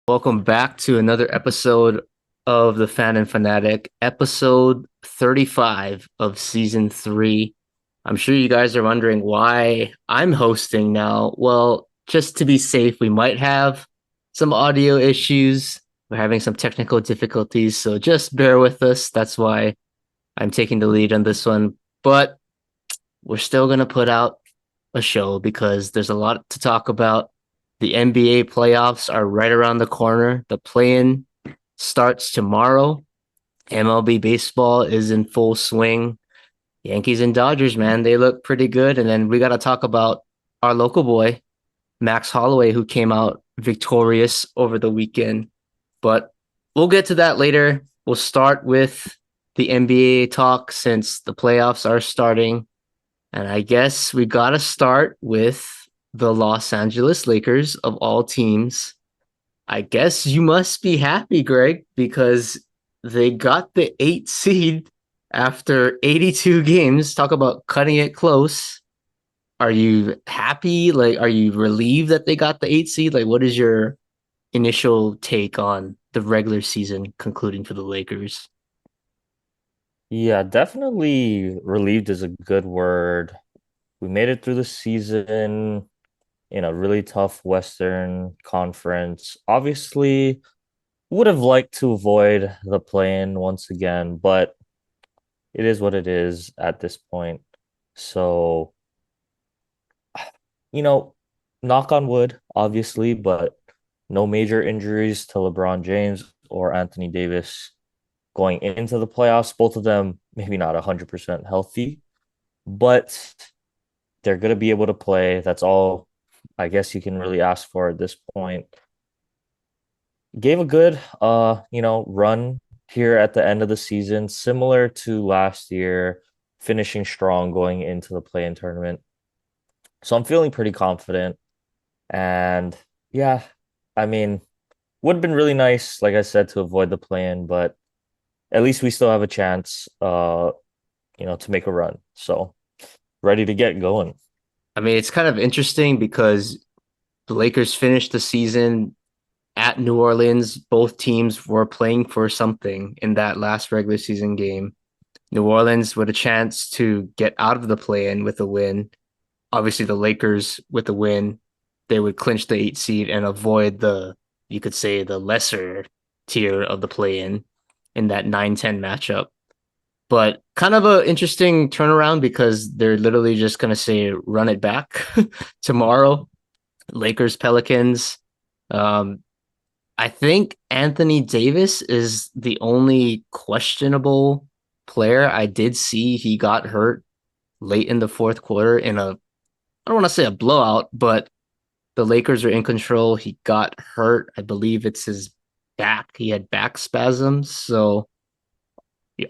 Welcome back to another episode of The Fan and Fanatic, episode 35 of season 3. I'm sure you guys are wondering why I'm hosting now. Well, just to be safe, we might have some audio issues. We're having some technical difficulties, so just bear with us. That's why I'm taking the lead on this one. But we're still going to put out a show because there's a lot to talk about. The NBA playoffs are right around the corner. The play-in starts tomorrow. MLB baseball is in full swing. Yankees and Dodgers, man, they look pretty good. And then we got to talk about our local boy, Max Holloway, who came out victorious over the weekend. But we'll get to that later. We'll start with the NBA talk since the playoffs are starting. And I guess we got to start with the Los Angeles Lakers of all teams. I guess you must be happy, Greg, because they got the 8 seed after 82 games. Talk about cutting it close. Are you happy? Like, are you relieved that they got the 8 seed? Like, what is your initial take on the regular season concluding for the Lakers? Yeah, definitely relieved is a good word. We made it through the season in a really tough Western Conference. Obviously, would have liked to avoid the play-in once again, but it is what it is at this point. So, you know, knock on wood, obviously, but no major injuries to LeBron James or Anthony Davis going into the playoffs. Both of them maybe not 100% healthy, but they're going to be able to play. That's all I guess you can really ask for at this point. Gave a good run here at the end of the season, similar to last year, finishing strong going into the play-in tournament. So I'm feeling pretty confident. And yeah, I mean, would have been really nice, like I said, to avoid the play-in, but at least we still have a chance to make a run. So ready to get going. I mean, it's kind of interesting because the Lakers finished the season at New Orleans. Both teams were playing for something in that last regular season game. New Orleans with a chance to get out of the play-in with a win. Obviously, the Lakers with the win, they would clinch the 8 seed and avoid you could say, the lesser tier of the play-in in that 9-10 matchup. But kind of an interesting turnaround because they're literally just going to say run it back tomorrow. Lakers Pelicans. Um, I think Anthony Davis is the only questionable player. I did see he got hurt late in the fourth quarter in I don't want to say a blowout, but the Lakers are in control. He got hurt. I believe it's his back. He had back spasms. So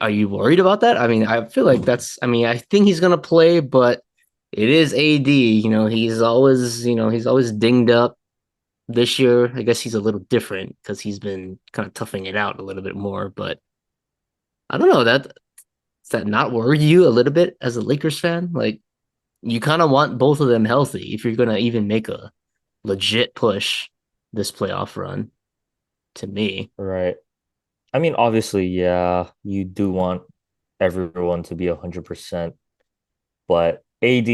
are you worried about that? I mean, I feel like I mean, I think he's going to play, but it is AD. He's always dinged up. This year, I guess he's a little different because he's been kind of toughing it out a little bit more. But I don't know that does that not worry you a little bit as a Lakers fan? Like you kind of want both of them healthy if you're gonna even make a legit push this playoff run. To me, Right. I mean, obviously, yeah, you do want everyone to be 100%, but AD,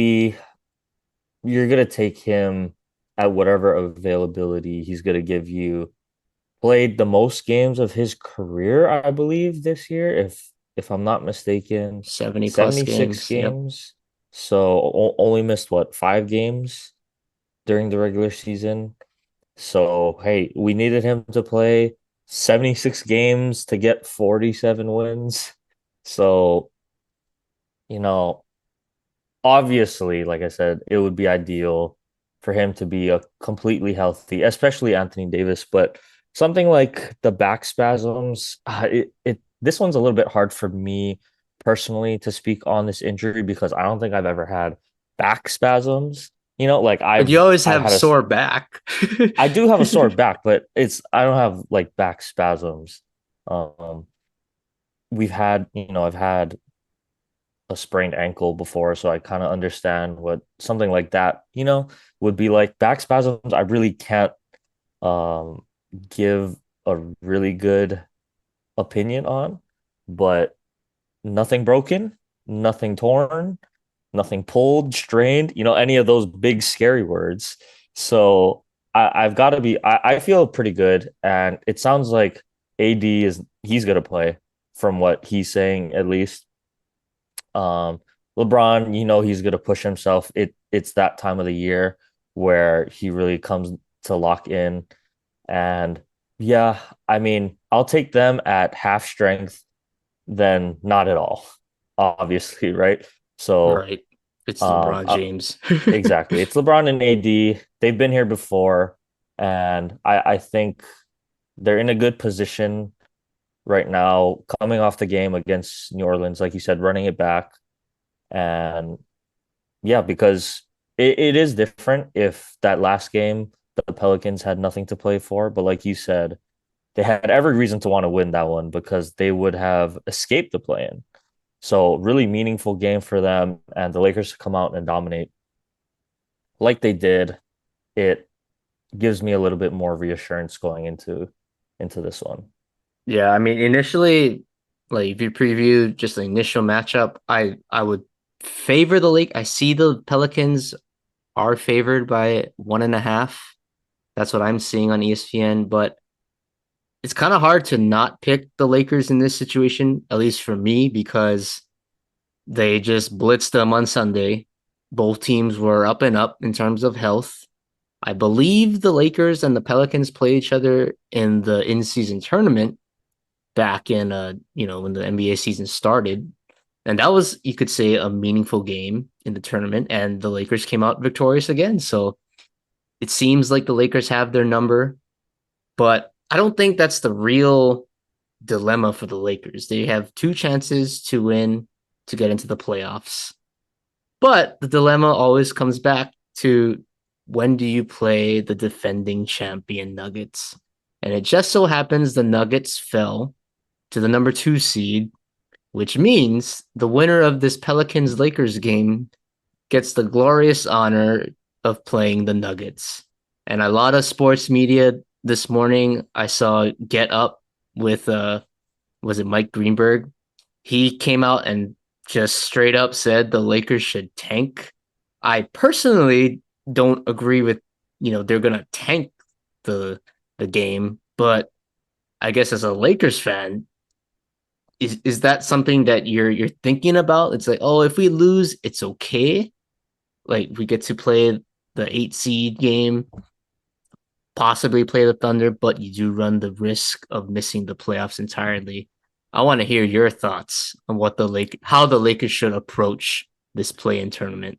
you're gonna take him at whatever availability he's gonna give you. Played the most games of his career, I believe, this year, if I'm not mistaken, 70 plus 76 games. Yep. games. So only missed what, 5 games during the regular season. So hey, we needed him to play 76 games to get 47 wins. So, you know, obviously, like I said, it would be ideal for him to be a completely healthy, especially Anthony Davis. But something like the back spasms, it this one's a little bit hard for me personally to speak on this injury because I don't think I've ever had back spasms. Like But you I've always I've have had a sore back. I do have a sore back, but I don't have like back spasms. Um, I've had a sprained ankle before, so I kind of understand what something like that, would be like. Back spasms, I really can't um give a really good opinion on, but nothing broken, nothing torn, nothing pulled, strained, any of those big scary words. So I've got to be, I feel pretty good. And it sounds like he's going to play from what he's saying, at least. Um, LeBron, he's going to push himself. It's that time of the year where he really comes to lock in. And yeah, I mean, I'll take them at half strength than not at all, obviously, right? So, Right. It's um, LeBron uh, James. exactly. It's LeBron and AD. They've been here before, and I think they're in a good position right now, coming off the game against New Orleans, like you said, running it back. And yeah, because it is different if that last game the Pelicans had nothing to play for, but like you said, they had every reason to want to win that one because they would have escaped the play-in. So really meaningful game for them, and the Lakers to come out and dominate like they did. It gives me a little bit more reassurance going into this one. Yeah, I mean, initially, like if you preview just the initial matchup, I would favor the Lake. I see the Pelicans are favored by 1.5. That's what I'm seeing on ESPN, but it's kind of hard to not pick the Lakers in this situation, at least for me, because they just blitzed them on Sunday. Both teams were up and up in terms of health. I believe the Lakers and the Pelicans play each other in the in-season tournament back in when the NBA season started. And that was, you could say, a meaningful game in the tournament, and the Lakers came out victorious again. So it seems like the Lakers have their number, but I don't think that's the real dilemma for the Lakers. They have two chances to win to get into the playoffs. But the dilemma always comes back to when do you play the defending champion Nuggets? And it just so happens the Nuggets fell to the number 2 seed, which means the winner of this Pelicans Lakers game gets the glorious honor of playing the Nuggets. And a lot of sports media this morning, I saw Get Up with was it Mike Greenberg? He came out and just straight up said the Lakers should tank. I personally don't agree with, they're gonna tank the game, but I guess as a Lakers fan, is that something that you're thinking about? It's like, oh, if we lose, it's okay. Like we get to play the 8 seed game, possibly play the Thunder, but you do run the risk of missing the playoffs entirely. I want to hear your thoughts on how the Lakers should approach this play-in tournament.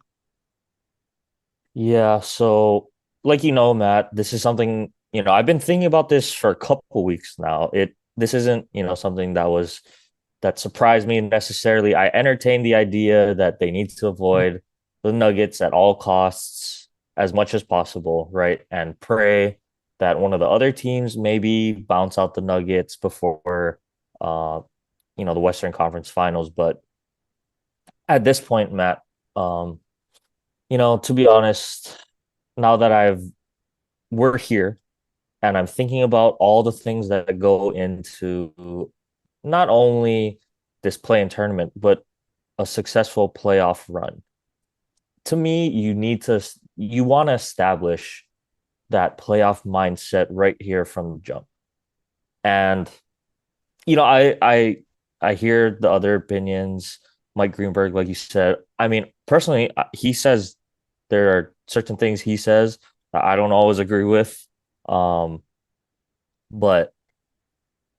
Yeah, so like Matt, this is something, I've been thinking about this for a couple weeks now. This isn't, something that surprised me necessarily. I entertained the idea that they need to avoid the Nuggets at all costs as much as possible, right? And pray that one of the other teams maybe bounce out the Nuggets before uh, the Western Conference Finals. But at this point, Matt, um, to be honest, now that we're here and I'm thinking about all the things that go into not only this play-in tournament, but a successful playoff run. To me, you want to establish that playoff mindset right here from the jump. And you know, I hear the other opinions, Mike Greenberg, like you said. I mean, personally, he says there are certain things he says that I don't always agree with. Um, but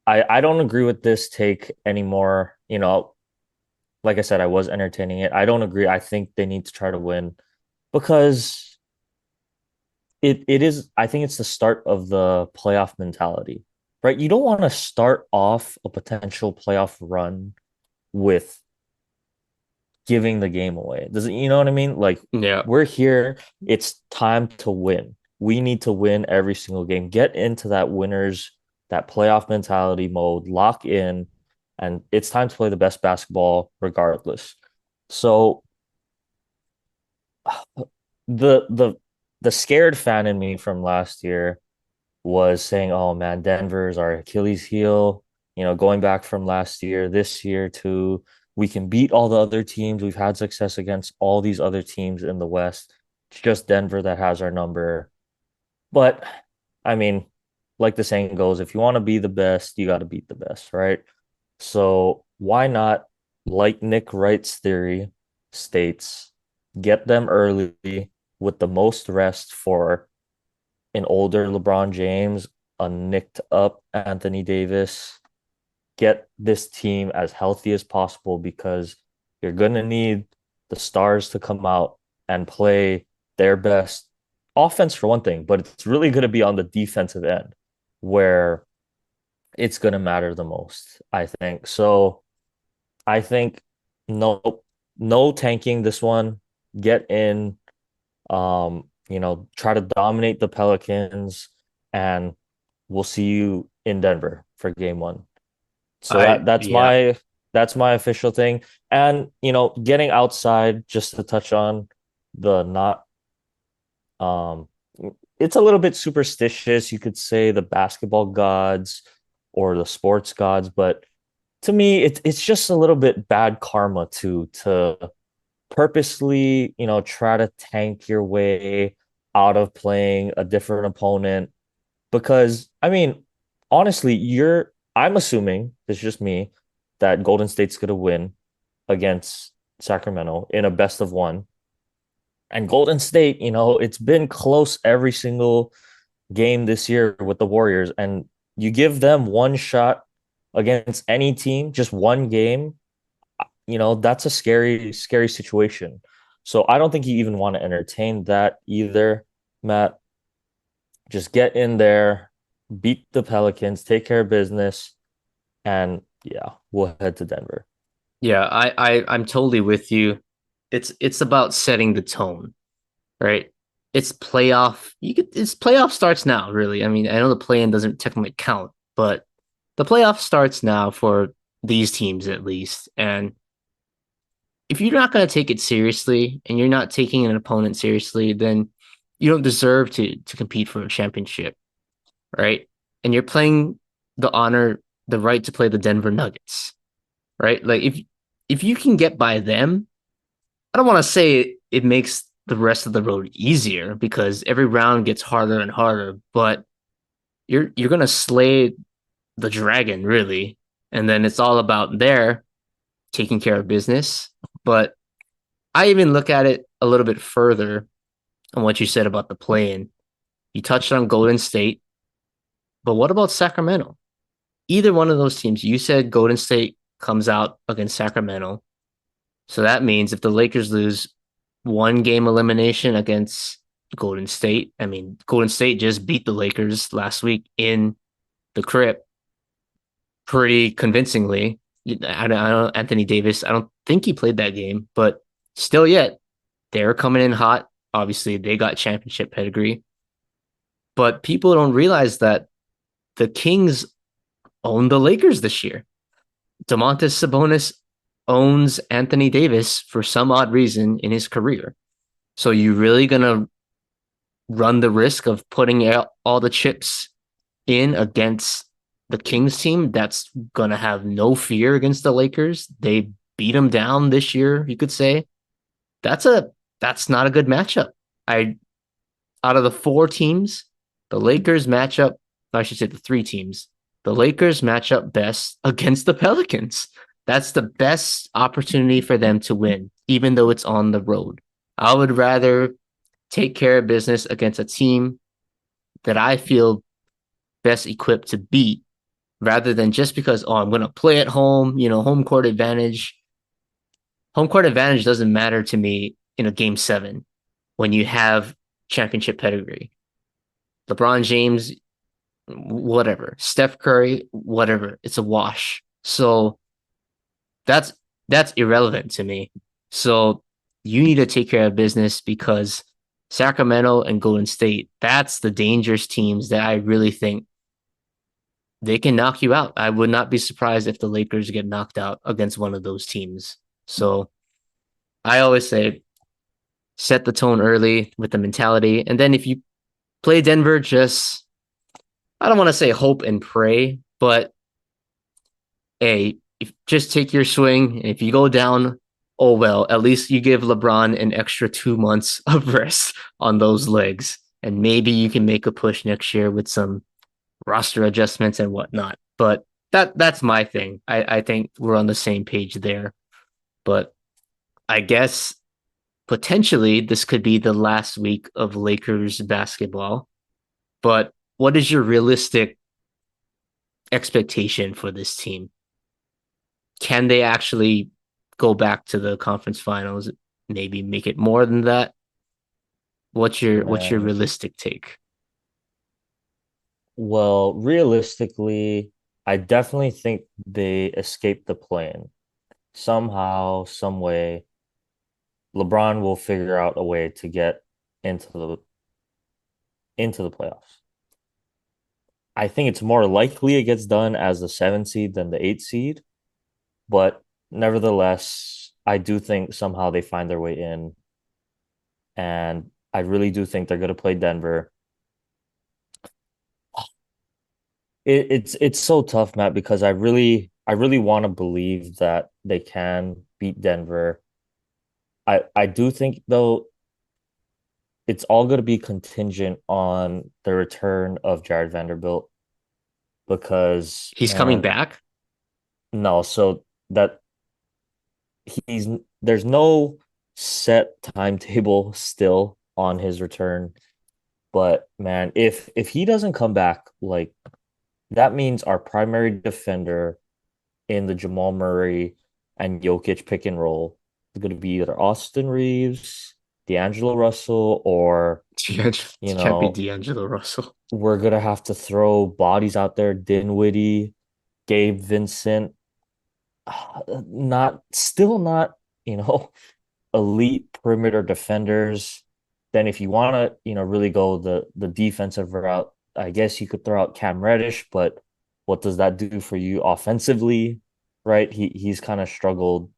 I don't agree with this take anymore. Like I said, I was entertaining it. I don't agree. I think they need to try to win because it is, I think it's the start of the playoff mentality, right? You don't want to start off a potential playoff run with giving the game away. Does it, you know what I mean? Like Yeah. we're here, it's time to win. We need to win every single game. Get into that playoff mentality mode, lock in, and it's time to play the best basketball regardless. So the the the scared fan in me from last year was saying, "Oh man, Denver's our Achilles heel." Going back from last year, this year to we can beat all the other teams. We've had success against all these other teams in the West. It's just Denver that has our number. But I mean, like the saying goes, if you want to be the best, you got to beat the best, right? So why not, like Nick Wright's theory states, get them early with the most rest for an older LeBron James, a nicked up Anthony Davis, get this team as healthy as possible because you're going to need the stars to come out and play their best offense for one thing, but it's really going to be on the defensive end where it's going to matter the most, I think. So I think no, no tanking this one. Get in, try to dominate the Pelicans, and we'll see you in Denver for game one. So I yeah. that's my official thing. And getting outside just to touch on the not um it's a little bit superstitious. You could say the basketball gods or the sports gods, but to me it's just a little bit bad karma to purposely, try to tank your way out of playing a different opponent because I mean, honestly, I'm assuming, it's just me, that Golden State's gonna win against Sacramento in a best of one. And Golden State, it's been close every single game this year with the Warriors. And you give them one shot against any team, just one game, that's a scary, scary situation. So I don't think you even want to entertain that either, Matt. Just get in there, beat the Pelicans, take care of business, and yeah, we'll head to Denver. Yeah, I'm totally with you. It's about setting the tone, right? It's playoff starts now, really. I mean, I know the play-in doesn't technically count, but the playoff starts now for these teams at least. And if you're not going to take it seriously and you're not taking an opponent seriously, then you don't deserve to compete for a championship, right? And you're playing the right to play the Denver Nuggets, right? Like if you can get by them, I don't want to say it makes the rest of the road easier because every round gets harder and harder, but you're gonna slay the dragon really, and then it's all about there taking care of business. But I even look at it a little bit further on what you said about the play-in. You touched on Golden State, but what about Sacramento? Either one of those teams, you said Golden State comes out against Sacramento. So that means if the Lakers lose one game elimination against Golden State, I mean, Golden State just beat the Lakers last week in the Crypt pretty convincingly. I don't Anthony Davis, I don't think he played that game, but still yet they're coming in hot. Obviously, they got championship pedigree, but people don't realize that the Kings own the Lakers this year. Domantas Sabonis owns Anthony Davis for some odd reason in his career. So you really gonna run the risk of putting all the chips in against the Kings team that's gonna have no fear against the Lakers? They beat them down this year, you could say. That's a that's not a good matchup. I Out of the four teams, the Lakers match up, I should say the three teams, the Lakers match up best against the Pelicans. That's the best opportunity for them to win, even though it's on the road. I would rather take care of business against a team that I feel best equipped to beat rather than just because, oh, I'm going to play at home, home court advantage. Home court advantage doesn't matter to me in a game seven when you have championship pedigree. LeBron James, whatever. Steph Curry, whatever. It's a wash. So that's that's irrelevant to me. So you need to take care of business because Sacramento and Golden State, that's the dangerous teams that I really think they can knock you out. I would not be surprised if the Lakers get knocked out against one of those teams. So I always say set the tone early with the mentality. And then if you play Denver, just I don't want to say hope and pray, but hey, if just take your swing. And if you go down, oh well, at least you give LeBron an extra 2 months of rest on those legs. And maybe you can make a push next year with some roster adjustments and whatnot. But that's my thing. I think we're on the same page there. But I guess potentially this could be the last week of Lakers basketball. But what is your realistic expectation for this team? Can they actually go back to the conference finals? Maybe make it more than that. What's your Man, realistic take? well, realistically, I definitely think they escaped the plane somehow, some way. LeBron will figure out a way to get into the into the playoffs. I think it's more likely it gets done as the 7 seed than the 8 seed, but nevertheless, I do think somehow they find their way in, and I really do think they're going to play Denver. It's so tough, Matt, because I really want to believe that they can beat Denver. I do think though it's all going to be contingent on the return of Jared Vanderbilt because He's coming man, back. no, so that he's there's no set timetable still on his return, but man, if he doesn't come back, like that means our primary defender in the Jamal Murray and Jokic pick and roll is going to be either Austin Reeves, D'Angelo Russell, or you It can't be know, D'Angelo Russell. we're gonna have to throw bodies out there. Dinwiddie, Gabe Vincent, not still not, you know, elite perimeter defenders. Then if you want to, really go the defensive route, I guess you could throw out Cam Reddish, but what does that do for you offensively? Right? He's kind of struggled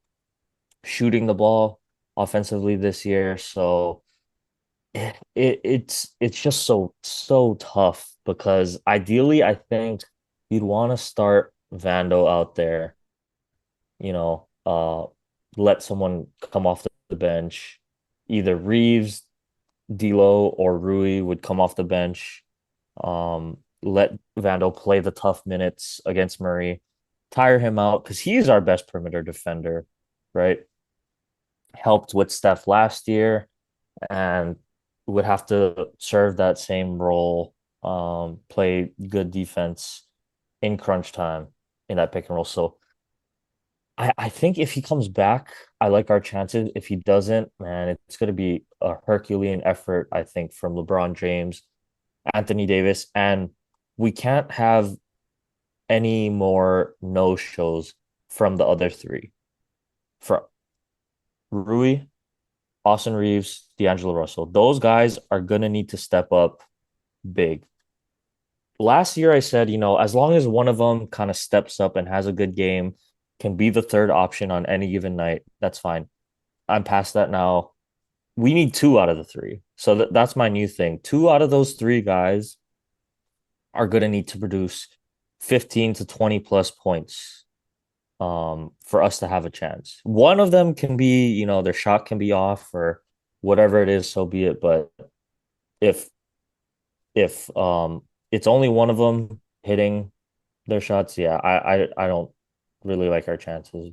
shooting the ball offensively this year. So it's just so tough because ideally I think you'd want to start Vando out there, you know, let someone come off the bench. Either Reeves, D'Lo, or Rui would come off the bench. Let Vando play the tough minutes against Murray, tire him out because he's our best perimeter defender, right? Helped with Steph last year and would have to serve that same role, play good defense in crunch time in that pick and roll. So I think if he comes back, I like our chances. If he doesn't, man, it's going to be a Herculean effort, I think, from LeBron James, Anthony Davis, and we can't have any more no shows from the other three. For Rui, Austin Reeves, D'Angelo Russell, those guys are going to need to step up big. Last year, I said, as long as one of them kind of steps up and has a good game, can be the third option on any given night, that's fine. I'm past that now. We need two out of the three. So that's my new thing. Two out of those three guys are going to need to produce 15 to 20 plus points for us to have a chance. One of them can be, their shot can be off or whatever it is, so be it. But if if it's only one of them hitting their shots, yeah, I don't really like our chances.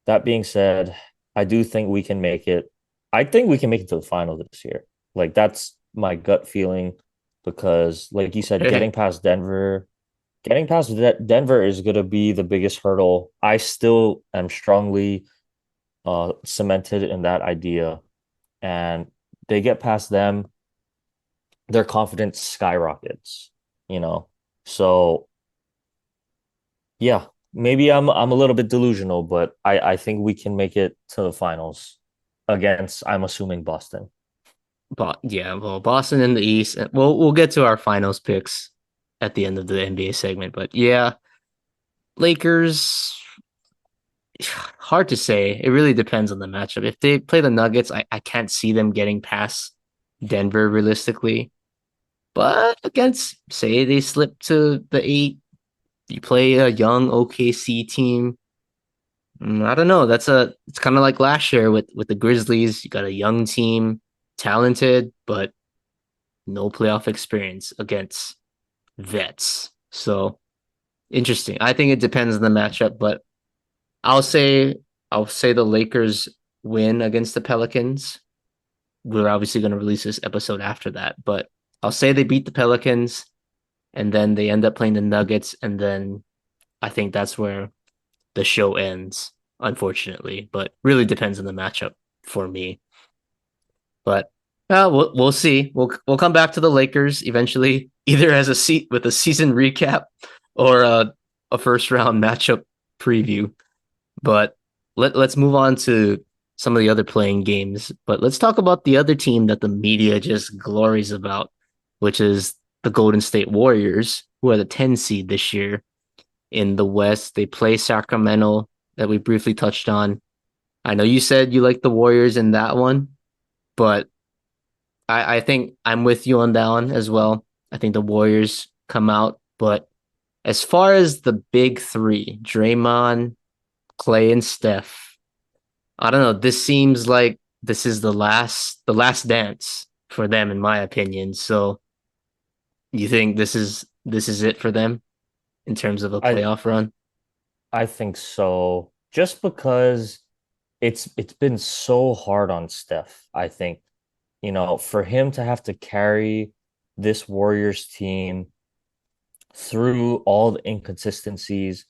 That being said, I do think we can make it. I think we can make it to the final this year. Like that's my gut feeling because, like you said, getting past Denver is going to be the biggest hurdle. I still am strongly cemented in that idea, and they get past them, their confidence skyrockets. You know, so yeah, maybe I'm a little bit delusional, but I think we can make it to the finals against, I'm assuming, Boston. But yeah, well, Boston in the East. We'll get to our finals picks at the end of the NBA segment. But yeah, Lakers. Hard to say. It really depends on the matchup. If they play the Nuggets, I can't see them getting past Denver realistically. But against, say, they slip to the eight, you play a young OKC team. I don't know. It's kind of like last year with the Grizzlies. You got a young team, talented, but no playoff experience against vets. So interesting. I think it depends on the matchup, but I'll say I'll say the Lakers win against the Pelicans. We're obviously going to release this episode after that, but I'll say they beat the Pelicans and then they end up playing the Nuggets, and then I think that's where the show ends, unfortunately. But really depends on the matchup for me. But we'll see. We'll come back to the Lakers eventually, either as a seat with a season recap or a first round matchup preview. But let's move on to some of the other playing games. But let's talk about the other team that the media just glories about, which is the Golden State Warriors, who are the 10 seed this year in the West. They play Sacramento, that we briefly touched on. I know you said you like the Warriors in that one, but I think I'm with you on that one as well. I think the Warriors come out, but as far as the big three, Draymond, Clay, and Steph, I don't know. This seems like this is the last dance for them, in my opinion. So you think this is it for them in terms of a I playoff run? I think so. Just because it's been so hard on Steph, I think, for him to have to carry this Warriors team through all the inconsistencies.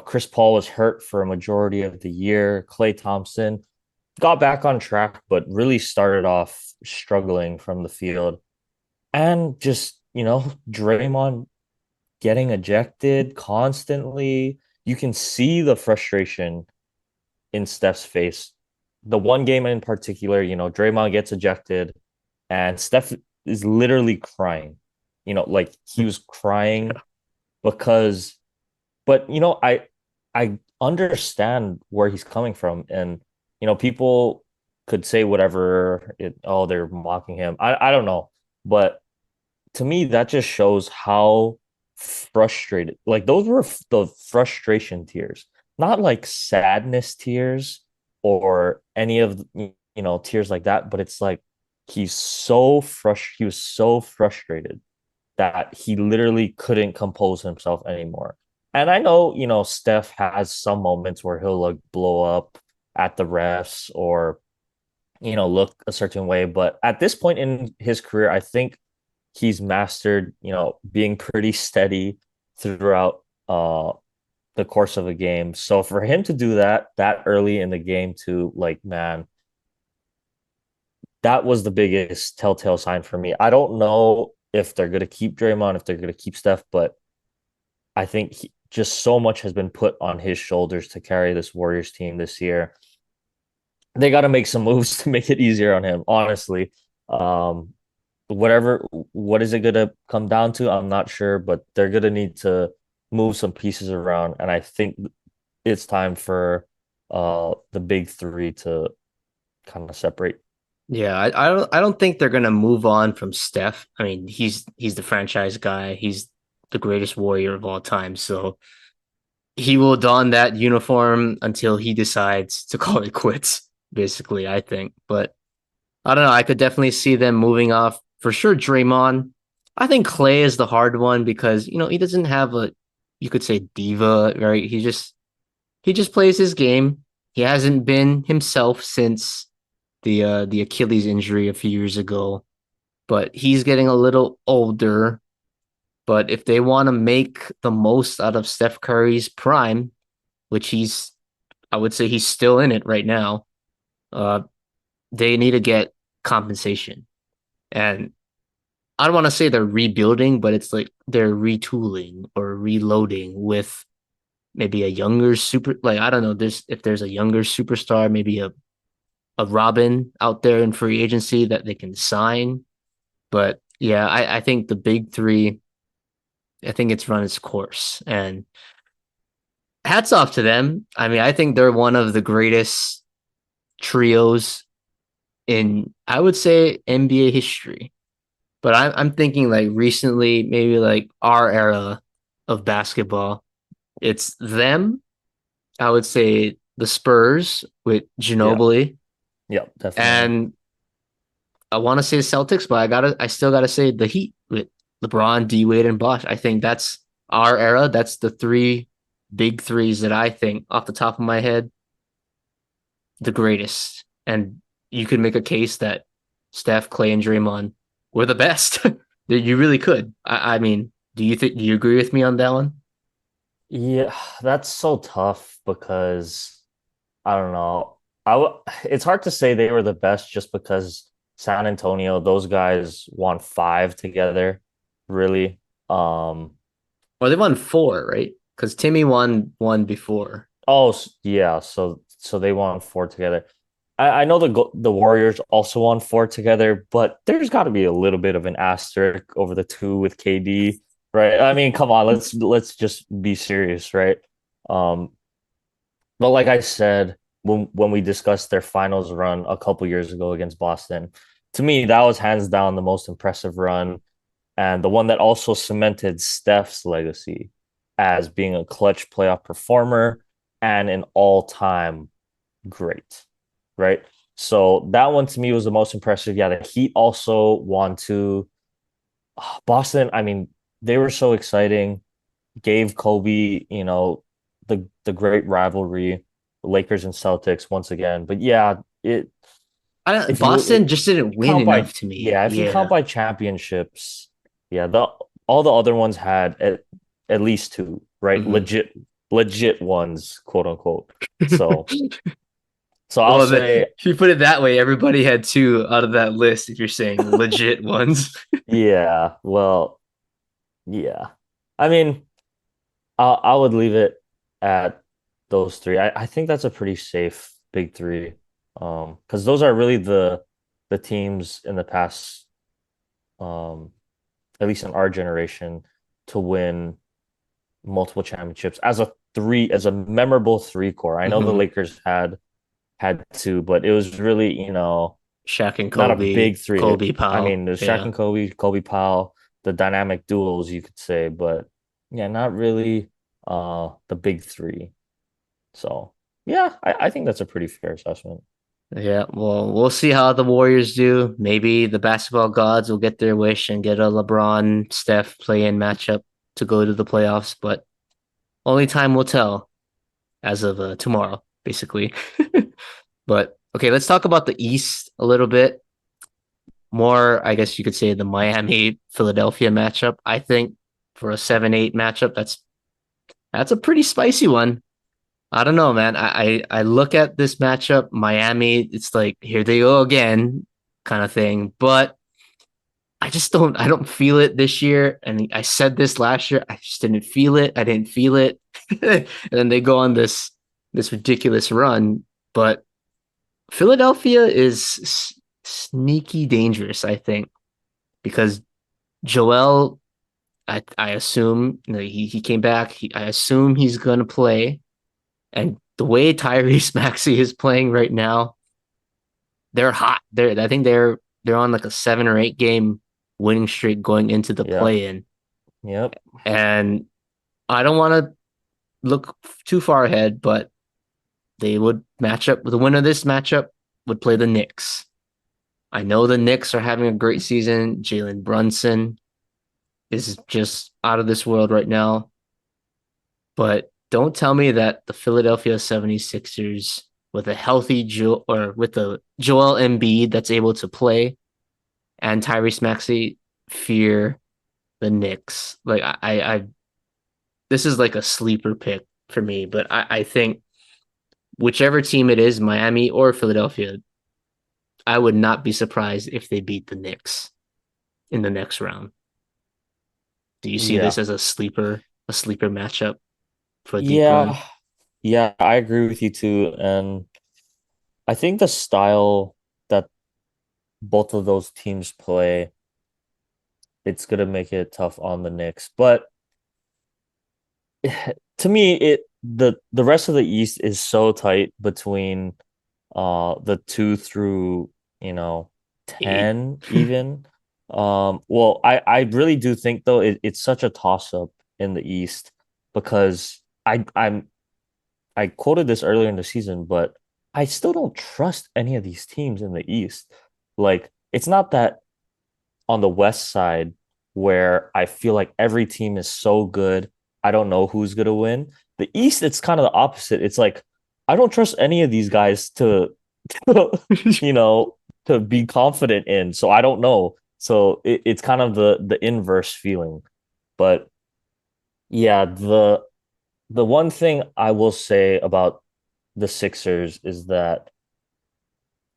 Chris Paul was hurt for a majority of the year. Klay Thompson got back on track, but really started off struggling from the field. And just, Draymond getting ejected constantly. You can see the frustration in Steph's face. The one game in particular, Draymond gets ejected and Steph is literally crying. Like he was crying because, but I understand where he's coming from, and people could say whatever. Oh, they're mocking him. I don't know, but to me, that just shows how frustrated. Like those were the frustration tears, not like sadness tears or any of tears like that. But it's like he was so frustrated that he literally couldn't compose himself anymore. And I know, Steph has some moments where he'll like blow up at the refs or look a certain way. But at this point in his career, I think he's mastered, being pretty steady throughout the course of a game. So for him to do that early in the game to like, man, that was the biggest telltale sign for me. I don't know if they're going to keep Draymond, if they're going to keep Steph, but I think just so much has been put on his shoulders to carry this Warriors team this year. They got to make some moves to make it easier on him, honestly. Um, what is it gonna come down to? I'm not sure, but they're gonna need to move some pieces around, and I think it's time for the big three to kind of separate. Yeah, I don't think they're gonna move on from Steph. I mean, he's the franchise guy. He's the greatest warrior of all time. So he will don that uniform until he decides to call it quits, basically, I think. But I don't know. I could definitely see them moving off for sure. Draymond. I think Clay is the hard one because he doesn't have a, you could say, diva, right? He just plays his game. He hasn't been himself since the Achilles injury a few years ago, but he's getting a little older. But if they want to make the most out of Steph Curry's prime, which I would say he's still in it right now, uh, they need to get compensation. And I don't want to say they're rebuilding, but it's like they're retooling or reloading with maybe a younger like I don't know, if there's a younger superstar, maybe a Robin out there in free agency that they can sign. But yeah, I think the big three, I think it's run its course. And hats off to them. I mean, I think they're one of the greatest trios in, I would say, NBA history. But I'm thinking like recently, maybe like our era of basketball. It's them. I would say the Spurs with Yeah. Ginobili, Yeah, definitely. and I want to say Celtics, but I still gotta say the Heat with LeBron, D Wade, and Bosh. I think that's our era. That's the three big threes that I think off the top of my head the greatest. And you could make a case that Steph, Clay, and Draymond were the best. You really could. I mean, do you agree with me on that one? Yeah, that's so tough because I don't know. It's hard to say they were the best just because San Antonio, those guys won five together, really. Um, Or they won four, right? Because Timmy won one before. oh yeah, so they won four together. I know the Warriors also won four together, but there's got to be a little bit of an asterisk over the two with KD, right? I mean, come on, let's just be serious, right? Um, but like I said, when we discussed their finals run a couple years ago against Boston, to me that was hands down the most impressive run and the one that also cemented Steph's legacy as being a clutch playoff performer and an all-time great, right? So that one to me was the most impressive. Yeah, the Heat also won too. Boston, I mean, they were so exciting. Gave Kobe, the great rivalry, Lakers and Celtics once again. But yeah, it if Boston just didn't win count by enough to me. yeah, if you count Yeah. by championships, yeah, the all the other ones had at least two, right? Hmm. Legit ones, quote unquote. So so I'll Well, say if you put it that way, everybody had two out of that list. If you're saying legit ones, yeah, well, yeah. I mean, I would leave it at those three. I think that's a pretty safe big three. Because those are really the teams in the past, um, at least in our generation, to win multiple championships as a memorable three core. I know the hmm Lakers had two, but it was really, Shaq and not a Kobe, big three. Kobe I Powell. mean, there's Shaq Yeah. and Kobe, Kobe Powell, the dynamic duels, you could say, but yeah, not really the big three. So yeah, I think that's a pretty fair assessment. Yeah, well, we'll see how the Warriors do. Maybe the basketball gods will get their wish and get a LeBron Steph play-in matchup to go to the playoffs, but only time will tell as of tomorrow, basically. But okay, let's talk about the East a little bit more. I guess you could say the Miami Philadelphia matchup. I think for a 7-8 matchup, that's a pretty spicy one. I don't know, man. I look at this matchup, Miami, it's like here they go again kind of thing. But I don't feel it this year. And I said this last year. I just didn't feel it. I didn't feel it. And then they go on this ridiculous run. But Philadelphia is sneaky dangerous, I think, because Joel, I assume he came back. I assume he's gonna play. And the way Tyrese Maxey is playing right now, they're hot. I think they're on like a 7 or 8 game winning streak going into the Yep. play in. Yep. And I don't want to look too far ahead, but they would match up. The winner of this matchup would play the Knicks. I know the Knicks are having a great season. Jalen Brunson is just out of this world right now. But don't tell me that the Philadelphia 76ers with a healthy or with a Joel Embiid that's able to play and Tyrese Maxey fear the Knicks. Like I this is like a sleeper pick for me, but I think whichever team it is, Miami or Philadelphia, I would not be surprised if they beat the Knicks in the next round. Do you see this Yeah. as a sleeper matchup for a deep run? Yeah. Yeah, I agree with you too. And I think the style that both of those teams play, it's gonna make it tough on the Knicks. But to me, the rest of the East is so tight between the two through, 8. 10 even. Well, I really do think though it's such a toss up in the East because I quoted this earlier in the season, but I still don't trust any of these teams in the East. Like, it's not that on the West side where I feel like every team is so good, I don't know who's gonna win. The East, it's kind of the opposite. It's like I don't trust any of these guys to you know, to be confident in. So I don't know. So it's kind of the inverse feeling. But yeah, the one thing I will say about the Sixers is that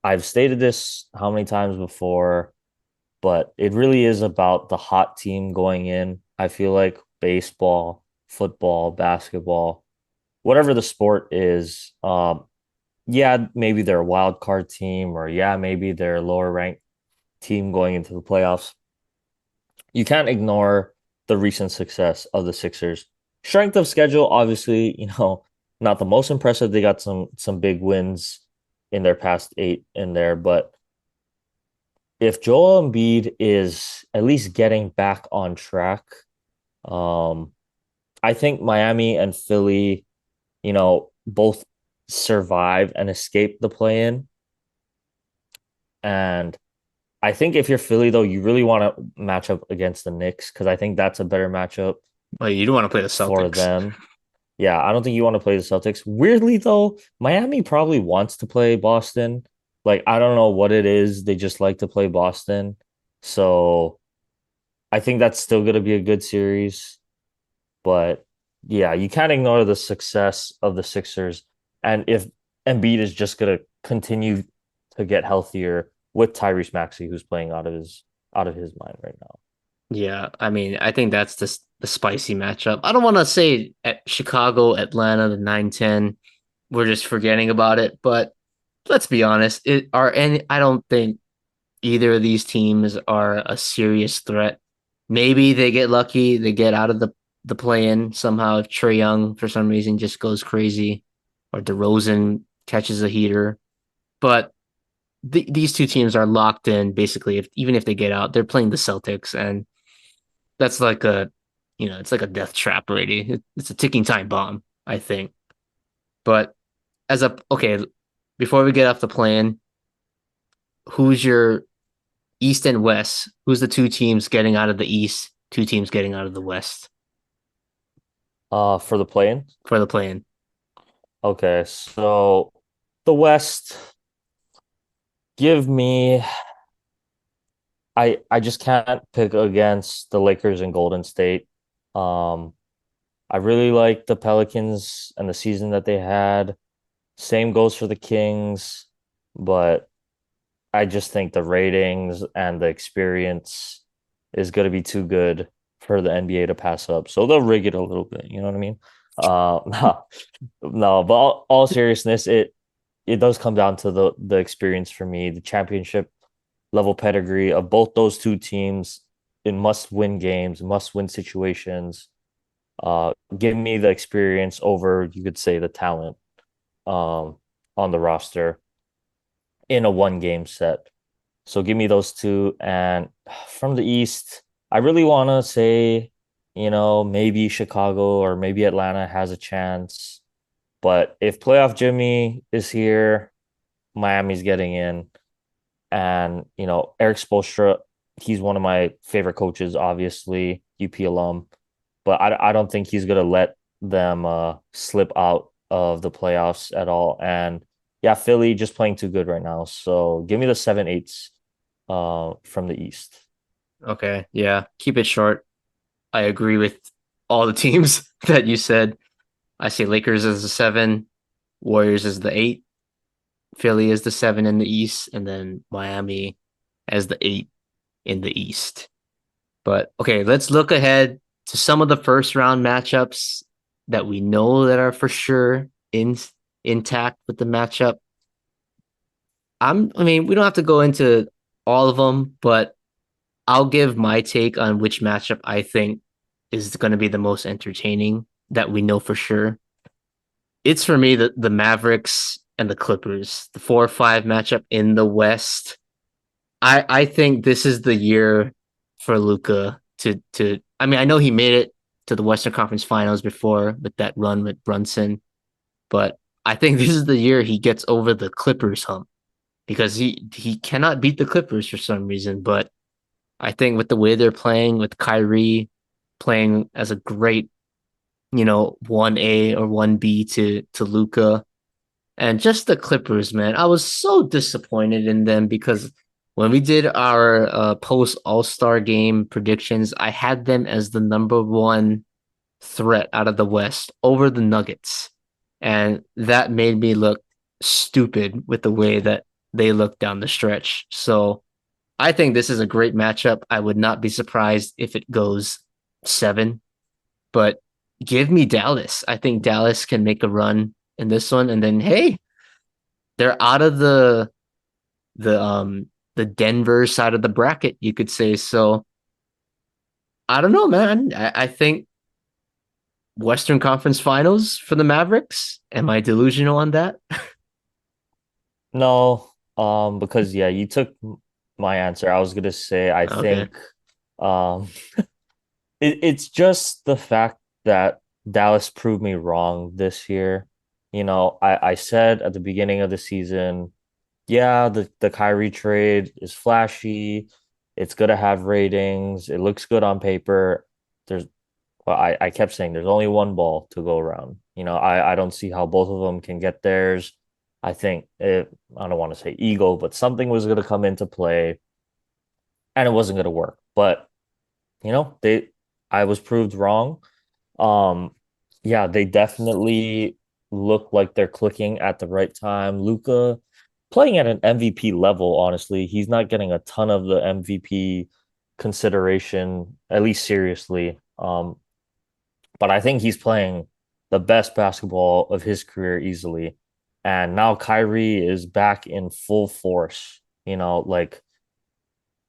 I've stated this how many times before, but it really is about the hot team going in. I feel like baseball, football, basketball, whatever the sport is, yeah, maybe they're a wild card team, or yeah, maybe they're a lower ranked team going into the playoffs. You can't ignore the recent success of the Sixers. Strength of schedule, obviously, not the most impressive. They got some big wins in their past eight in there, but if Joel Embiid is at least getting back on track, um, I think Miami and Philly, both survive and escape the play in. And I think if you're Philly, though, you really want to match up against the Knicks because I think that's a better matchup Well, you don't want to play the for Celtics. them. Yeah, I don't think you want to play the Celtics. Weirdly, though, Miami probably wants to play Boston. Like, I don't know what it is. They just like to play Boston. So I think that's still going to be a good series. But yeah, you can't ignore the success of the Sixers. And if Embiid is just going to continue to get healthier with Tyrese Maxey, who's playing out of his mind right now. Yeah, I mean, I think that's the spicy matchup. I don't want to say at Chicago, Atlanta, the 9-10, we're just forgetting about it, but let's be honest, I don't think either of these teams are a serious threat. Maybe they get lucky, they get out of the play-in somehow if Trae Young for some reason just goes crazy or DeRozan catches a heater. But these two teams are locked in basically. If even if they get out, they're playing the Celtics, and that's like it's like a death trap already. It's a ticking time bomb, I think. But okay, before we get off the plan, who's your East and West? Who's the two teams getting out of the East? Two teams getting out of the West For the play-in. for the plan. Okay, so the West, give me I just can't pick against the Lakers and Golden State. Um, I really like the Pelicans and the season that they had. Same goes for the Kings, but I just think the ratings and the experience is going to be too good for the NBA to pass up. So they'll rig it a little bit. You know what I mean? No, no. But all seriousness, it does come down to the experience for me, the championship level pedigree of both those two teams in must win games, must win situations. Give me the experience over, you could say, the talent um, on the roster in a one game set. So give me those two. And from the East, I really want to say, maybe Chicago or maybe Atlanta has a chance. But if playoff Jimmy is here, Miami's getting in. And, Eric Spoelstra, he's one of my favorite coaches, obviously, UP alum. But I don't think he's going to let them slip out of the playoffs at all. And yeah, Philly just playing too good right now. So give me the 7-8s from the East. Okay, yeah, keep it short. I agree with all the teams that you said. I say Lakers as the 7, Warriors as the 8, Philly as the 7 in the East, and then Miami as the 8 in the East. But okay, let's look ahead to some of the first round matchups that we know that are for sure intact with the matchup. I mean, we don't have to go into all of them, but I'll give my take on which matchup I think is going to be the most entertaining that we know for sure. It's for me the Mavericks and the Clippers, the 4-5 matchup in the West. I think this is the year for Luka to I mean, I know he made it to the Western Conference Finals before with that run with Brunson, but I think this is the year he gets over the Clippers hump because he cannot beat the Clippers for some reason, but I think with the way they're playing with Kyrie playing as a great, 1A or 1B to Luka and just the Clippers, man. I was so disappointed in them because when we did our post All-Star game predictions, I had them as the number one threat out of the West over the Nuggets. And that made me look stupid with the way that they looked down the stretch. So I think this is a great matchup. I would not be surprised if it goes seven, but give me Dallas. I think Dallas can make a run in this one. And then hey, they're out of the Denver side of the bracket, you could say. So I don't know, man. I think Western Conference Finals for the Mavericks. Am I delusional on that? No, because yeah, you took my answer. I was gonna say I Okay. think um it's just the fact that Dallas proved me wrong this year. I said at the beginning of the season, yeah, the Kyrie trade is flashy. It's gonna have ratings. It looks good on paper. There's well, I kept saying there's only one ball to go around. I don't see how both of them can get theirs. I think I don't want to say ego, but something was gonna come into play and it wasn't gonna work. But they I was proved wrong. Um, yeah, they definitely look like they're clicking at the right time. Luca playing at an MVP level, honestly, he's not getting a ton of the MVP consideration, at least seriously. But I think he's playing the best basketball of his career easily. And now Kyrie is back in full force, like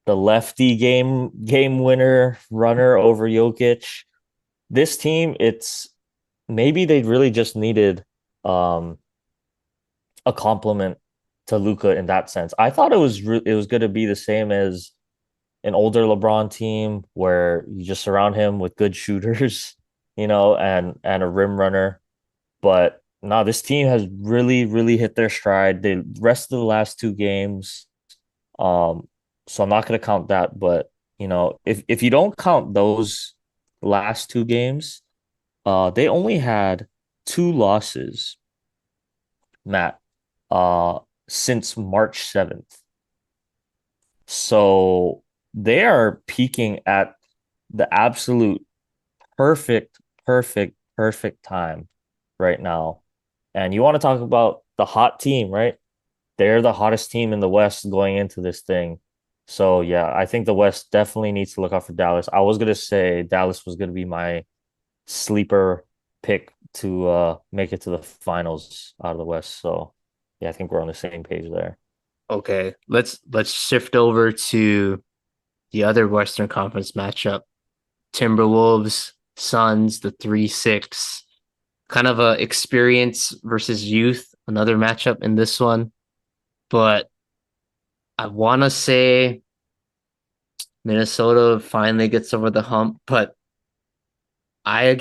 the lefty game winner runner over Jokic. This team, it's maybe they really just needed um a compliment to Luca in that sense. I thought it was going to be the same as an older LeBron team where you just surround him with good shooters, and a rim runner. But no, this team has really, really hit their stride. The rest of the last two games, um, so I'm not going to count that. But if you don't count those last two games, they only had two losses, Matt, uh, since March 7th. So they are peaking at the absolute perfect, perfect, perfect time right now. And you want to talk about the hot team, right? They're the hottest team in the West going into this thing. So yeah, I think the West definitely needs to look out for Dallas. I was gonna say Dallas was gonna be my sleeper pick to make it to the finals out of the West. So yeah, I think we're on the same page there. Okay. Let's shift over to the other Western Conference matchup. Timberwolves, Suns, the 3-6. Kind of a experience versus youth, another matchup in this one. But I want to say Minnesota finally gets over the hump, but I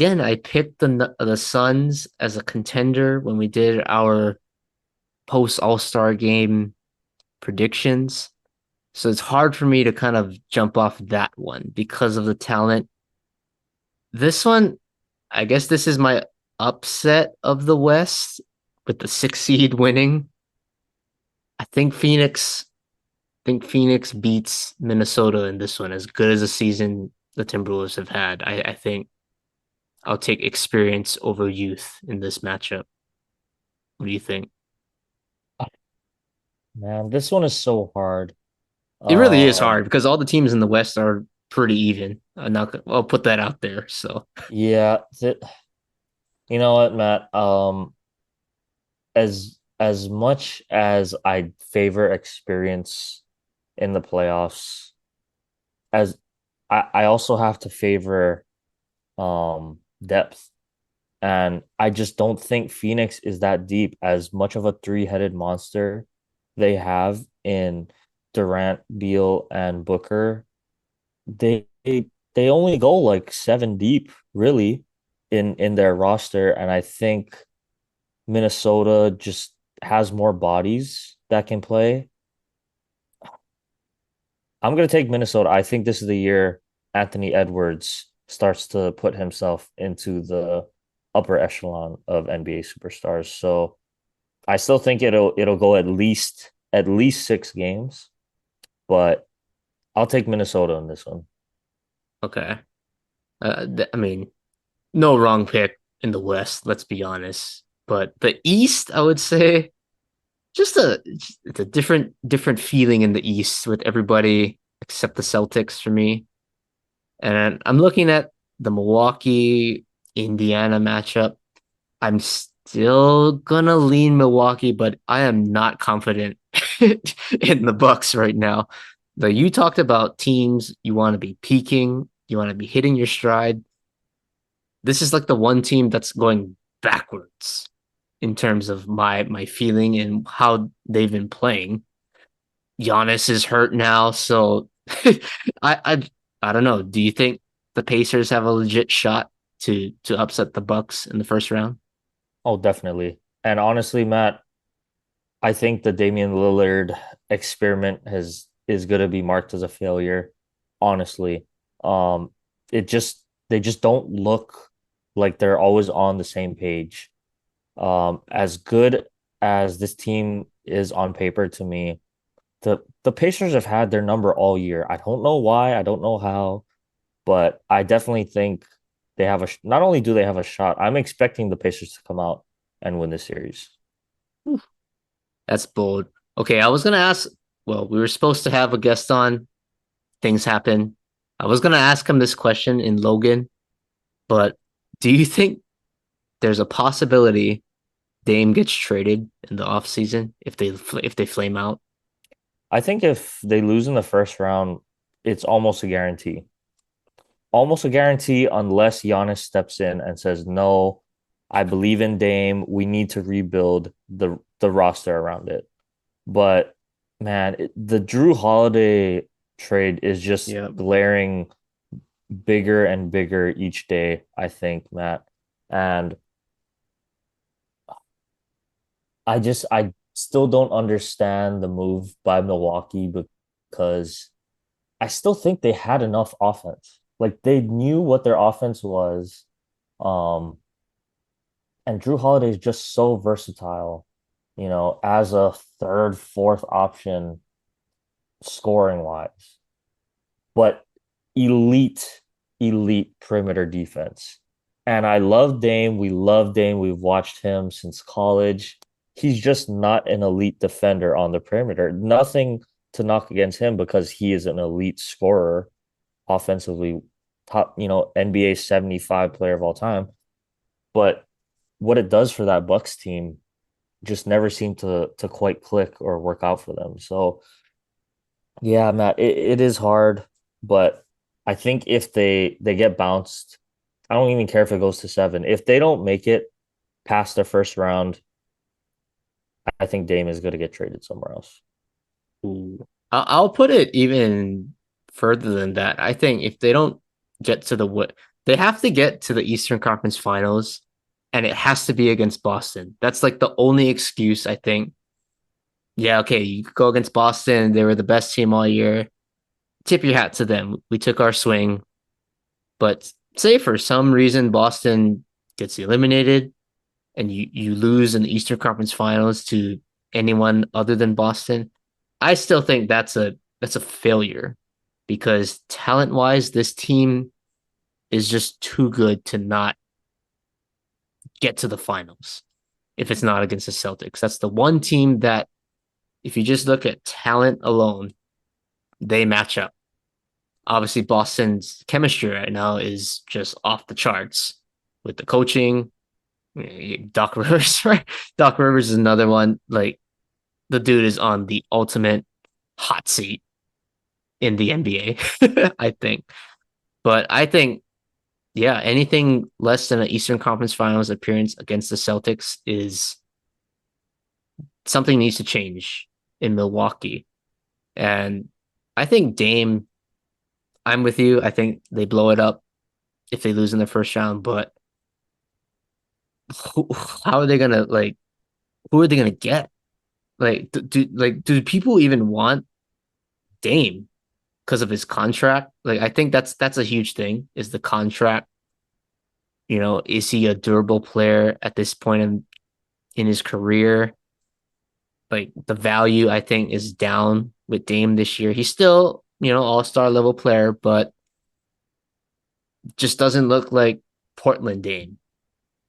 picked the Suns as a contender when we did our post All-Star game predictions. So it's hard for me to kind of jump off that one because of the talent. This one, I guess this is my upset of the West with the six seed winning. I think Phoenix beats Minnesota in this one as good as a season the Timberwolves have had. I think I'll take experience over youth in this matchup. What do you think? Man, this one is so hard. It really is hard Um, because all the teams in the West are pretty even. I'll put that out there. So yeah, you know what, Matt? As much as I favor experience in the playoffs, as I also have to favor depth. And I just don't think Phoenix is that deep as much of a three-headed monster they have in Durant, Beal, and Booker. they they only go like seven deep, really, in their roster, and I think Minnesota just has more bodies that can play. I'm gonna take Minnesota. I think this is the year Anthony Edwards starts to put himself into the upper echelon of NBA superstars. So I still think it'll go at least 6 games, but I'll take Minnesota in this one. Okay. I mean, no wrong pick in the West, let's be honest. But the East, I would say, just it's a different feeling in the East with everybody except the Celtics for me. And I'm looking at the Milwaukee Indiana matchup. I'm still gonna lean Milwaukee, but I am not confident in the Bucks right now. You talked about teams you want to be peaking, you want to be hitting your stride. This is like the one team that's going backwards in terms of my feeling and how they've been playing. Giannis is hurt now, so I I I don't know. Do you think the Pacers have a legit shot to upset the Bucks in the first round? Oh, definitely. And honestly, Matt, I think the Damian Lillard experiment has is going to be marked as a failure. Honestly, um, it just they just don't look like they're always on the same page. As good as this team is on paper to me, the Pacers have had their number all year. I don't know why, I don't know how, but I definitely think they have not only do they have a shot, I'm expecting the Pacers to come out and win this series. That's bold. Okay, I was gonna ask. Well, we were supposed to have a guest on. Things happen. I was gonna ask him this question in Logan, but do you think there's a possibility Dame gets traded in the offseason if they flame out? I think if they lose in the first round, it's almost a guarantee. Almost a guarantee unless Giannis steps in and says, "No, I believe in Dame. We need to rebuild the roster around it." But man, the Drew Holiday trade is just Yeah. glaring bigger and bigger each day, I think, Matt. And I still don't understand the move by Milwaukee because I still think they had enough offense. Like they knew what their offense was. Um, and Drew Holiday is just so versatile, as a third, fourth option scoring wise, but elite, elite perimeter defense. And I love Dame. We love Dame. We've watched him since college. He's just not an elite defender on the perimeter. Nothing to knock against him because he is an elite scorer offensively, top, NBA 75 player of all time. But what it does for that Bucks team just never seemed to quite click or work out for them. So yeah, Matt, it is hard, but I think if they get bounced, I don't even care if it goes to seven. If they don't make it past the first round, I think Dame is going to get traded somewhere else. Ooh. I'll put it even further than that. I think if they don't get to they have to get to the Eastern Conference Finals, and it has to be against Boston. That's like the only excuse I think. Yeah, okay, you go against Boston. They were the best team all year. Tip your hat to them. We took our swing, but say for some reason Boston gets eliminated and you lose in the Eastern Conference Finals to anyone other than Boston, I still think that's a failure because talent wise, this team is just too good to not get to the finals if it's not against the Celtics. That's the one team that, if you just look at talent alone, they match up. Obviously, Boston's chemistry right now is just off the charts with the coaching. Doc Rivers, right? Doc Rivers is another one. Like the dude is on the ultimate hot seat in the NBA, I think. But I think, yeah, anything less than an Eastern Conference Finals appearance against the Celtics is something needs to change in Milwaukee. And I think Dame, I'm with you. I think they blow it up if they lose in the first round, but who, how are they gonna like? Who are they gonna get? Do people even want Dame because of his contract? Like, I think that's a huge thing. Is the contract? Is he a durable player at this point in his career? Like the value, I think, is down with Dame this year. He's still, all-star level player, but just doesn't look like Portland Dame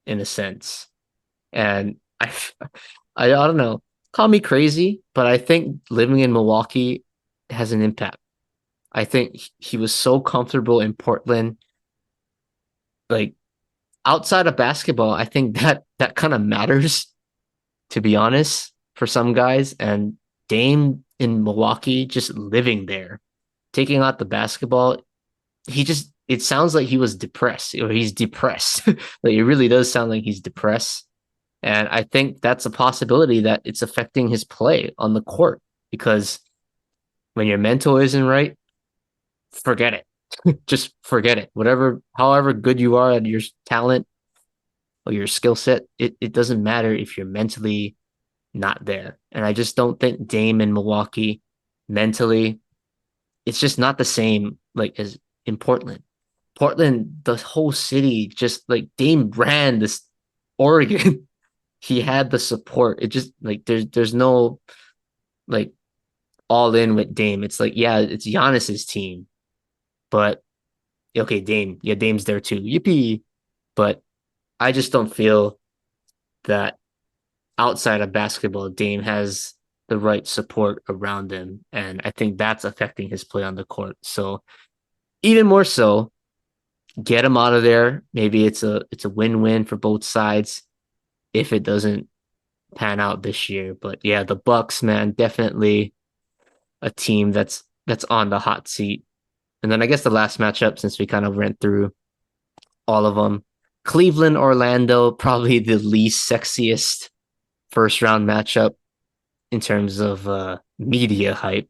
in a sense. And I don't know. Call me crazy, but I think living in Milwaukee has an impact. I think he was so comfortable in Portland. Like outside of basketball, I think that kind of matters, to be honest, for some guys. And Dame in Milwaukee, just living there, taking out the basketball, it sounds like he was depressed or he's depressed. Like it really does sound like he's depressed. And I think that's a possibility that it's affecting his play on the court because when your mental isn't right, forget it. Just forget it. However good you are at your talent or your skill set, it doesn't matter if you're mentally not there. And I just don't think Dame in Milwaukee mentally, it's just not the same like as in Portland. Portland, the whole city, just like Dame ran this Oregon. He had the support. It just like there's no like all in with Dame. It's like, yeah, it's Giannis's team, but okay, Dame. Yeah, Dame's there too. Yippee. But I just don't feel that outside of basketball, Dame has the right support around him. And I think that's affecting his play on the court. So even more so, get him out of there. Maybe it's a win-win for both sides if it doesn't pan out this year. But yeah, the Bucks, man, definitely a team that's on the hot seat. And then I guess the last matchup, since we kind of went through all of them, Cleveland, Orlando, probably the least sexiest first round matchup in terms of media hype.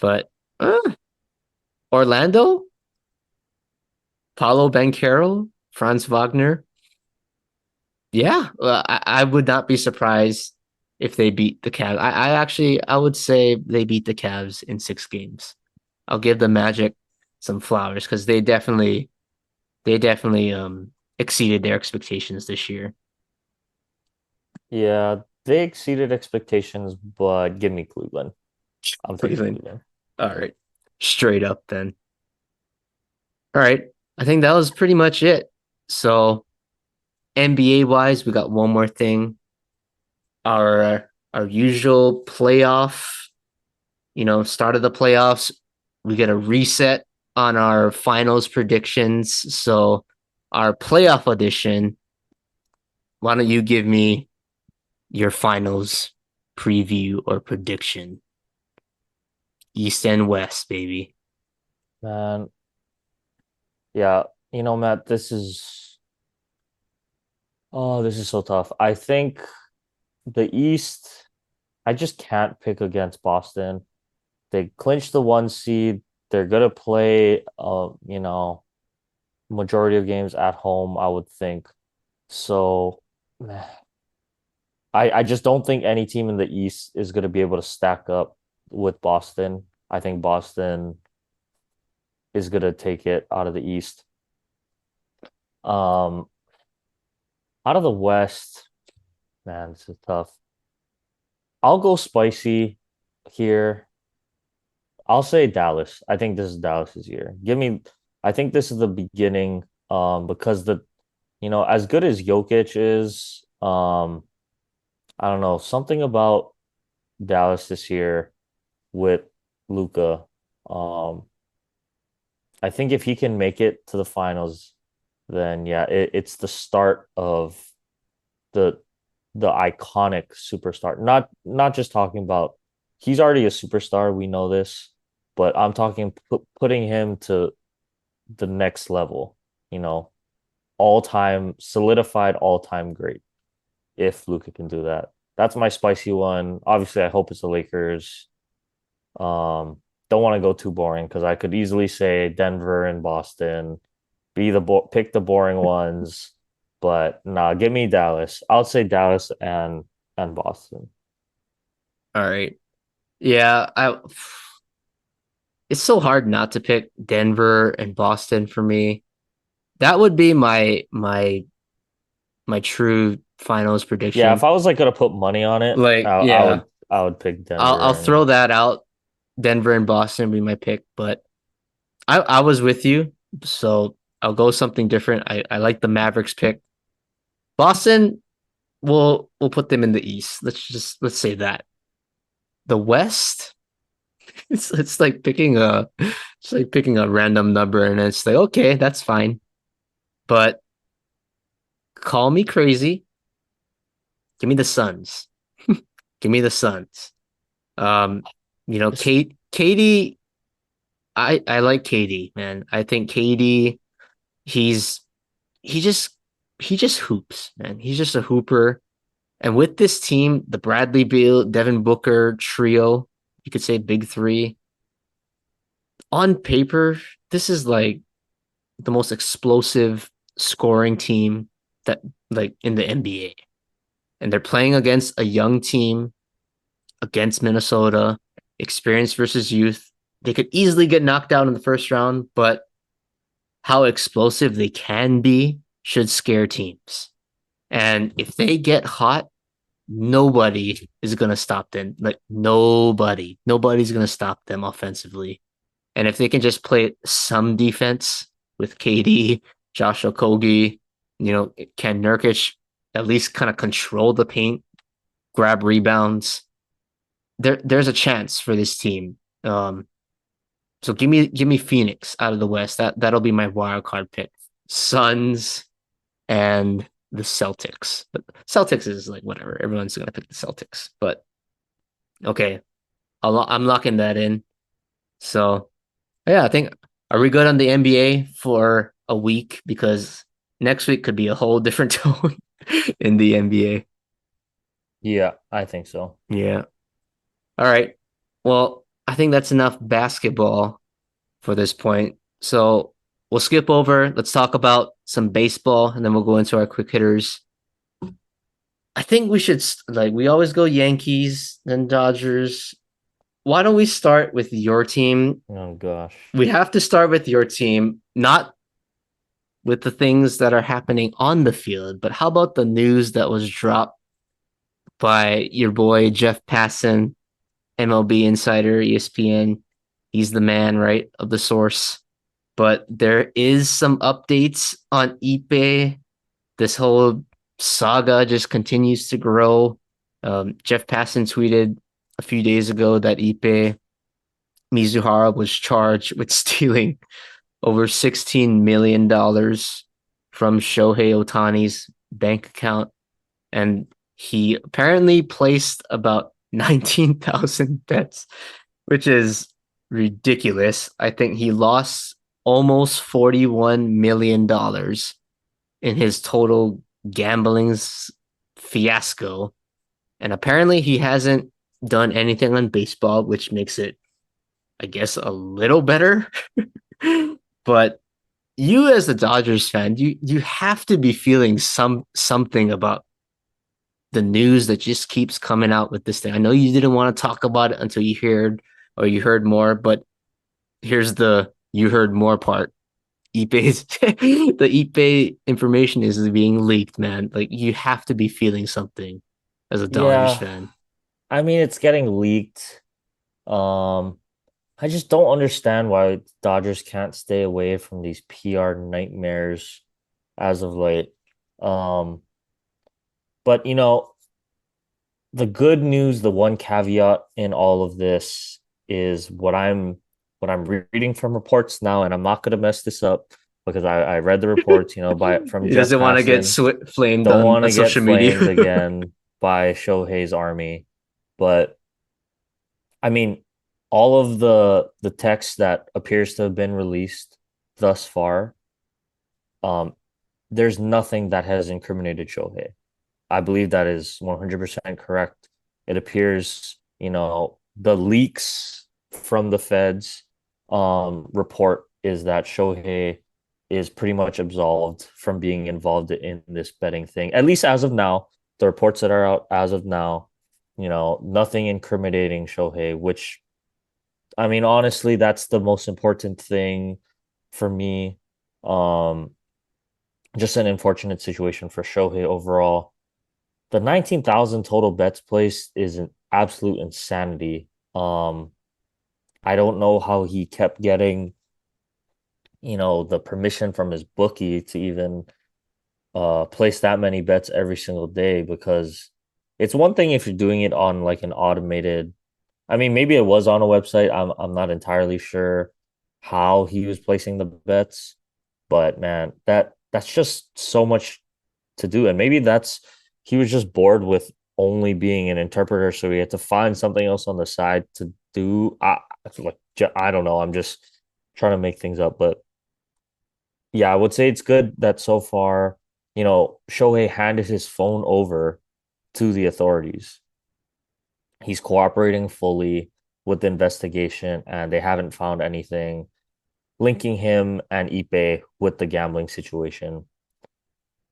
But Orlando, Paulo Banchero, Franz Wagner, yeah, I would not be surprised if they beat the Cavs. I would say they beat the Cavs in 6 games. I'll give the Magic some flowers because they definitely exceeded their expectations this year. Yeah, they exceeded expectations, but give me Cleveland. I'm taking Cleveland. Cleveland. All right. Straight up then. All right. I think that was pretty much it. So NBA wise, we got one more thing. Our usual playoff, start of the playoffs, we get a reset on our finals predictions. So our playoff edition, why don't you give me your finals preview or prediction? East and West, baby. Man, yeah, Matt, this is so tough. I think the East, I just can't pick against Boston. They clinched the 1 seed. They're gonna play majority of games at home, I would think. So I just don't think any team in the East is gonna be able to stack up with Boston. I think Boston is gonna take it out of the East. Um, Out of the West, man, this is tough. I'll go spicy here. I'll say Dallas. I think this is Dallas's year. I think this is the beginning, because as good as Jokic is, I don't know, something about Dallas this year with Luca. Um, I think if he can make it to the finals, then yeah, it's the start of the the iconic superstar. Not just talking about he's already a superstar, we know this, but I'm talking putting him to the next level, you know, all time solidified all time great if Luka can do that. That's my spicy one. Obviously, I hope it's the Lakers. Um, don't want to go too boring because I could easily say Denver and Boston, pick the boring ones, but nah, give me Dallas. I'll say Dallas and Boston. All right. Yeah, I it's so hard not to pick Denver and Boston for me. That would be my true finals Yeah, if prediction. I was like gonna put money on it, Like, yeah, I would pick I'll Denver throw and that out. Denver and Boston would be my pick, but I was with you, so I'll go something different. I like the Mavericks pick. Boston, we'll put them in the East. Let's say that. The West, it's like picking a random number and it's like, okay, that's fine. But call me crazy. Give me the Suns. Give me the Suns. Um, it's Katie, I like Katie, man. I think Katie, he's he just he just hoops, man. He's just a hooper. And with this team, the Bradley Beal, Devin Booker trio, you could say big three. On paper, this is like the most explosive scoring team that like in the NBA. And they're playing against a young team against Minnesota, experience versus youth. They could easily get knocked out in the first round, but how explosive they can be should scare teams. And if they get hot, nobody is going to stop them. Like nobody's going to stop them offensively. And if they can just play some defense with KD, Josh Okogie, Ken Nurkic, at least kind of control the paint, grab rebounds. There's a chance for this team. So give me Phoenix out of the West. That'll be my wild card pick. Suns and the Celtics. But Celtics is like whatever. Everyone's gonna pick the Celtics. But okay, I'm locking that in. So yeah, I think are we good on the NBA for a week because next week could be a whole different tone in the NBA. yeah, I think so. Yeah. All right. Well, I think that's enough basketball for this point. So we'll skip over. Let's talk about some baseball and then we'll go into our quick hitters. I think we should like we always go Yankees, then Dodgers. Why don't we start with your team? Oh gosh. We have to start with your team, not with the things that are happening on the field, but how about the news that was dropped by your boy Jeff Passan, MLB insider, ESPN? He's the man, right, of the source. But there is some updates on Ippei. This whole saga just continues to grow. Jeff Passan tweeted a few days ago that Ippei Mizuhara was charged with stealing over $16 million from Shohei Otani's bank account. And he apparently placed about 19,000 bets, which is ridiculous. I think he lost almost $41 million in his total gambling fiasco. And apparently he hasn't done anything on baseball, which makes it, I guess, a little better. But you as a Dodgers fan, you have to be feeling something about the news that just keeps coming out with this thing. I know you didn't want to talk about it until you heard more, but here's the you heard more part. Ippei's the Ippei information is being leaked, man. Like you have to be feeling something as a Dodgers Yeah, fan. I mean it's getting leaked. Um, I just don't understand why Dodgers can't stay away from these PR nightmares as of late. Um, but the good news, the one caveat in all of this is what I'm reading from reports now, and I'm not gonna mess this up because I read the reports, by from He Jeff doesn't want to get Passan. flamed Don't on, want on to get social media. flamed again by Shohei's army. But I mean, all of the text that appears to have been released thus far, um, there's nothing that has incriminated Shohei. I believe that is 100% correct. It appears, the leaks. from the feds report is that Shohei is pretty much absolved from being involved in this betting thing. At least as of now, the reports that are out as of now, nothing incriminating Shohei, which I mean, honestly, that's the most important thing for me. Um, just an unfortunate situation for Shohei overall. The 19,000 total bets placed is an absolute insanity. I don't know how he kept getting, the permission from his bookie to even place that many bets every single day because it's one thing if you're doing it on like an automated. I mean, maybe it was on a website. I'm not entirely sure how he was placing the bets, but man, that's just so much to do. And maybe that's he was just bored with only being an interpreter, so he had to find something else on the side to do. I don't know. I'm just trying to make things up, but yeah, I would say it's good that so far, Shohei handed his phone over to the authorities. He's cooperating fully with the investigation, and they haven't found anything linking him and Ippei with the gambling situation.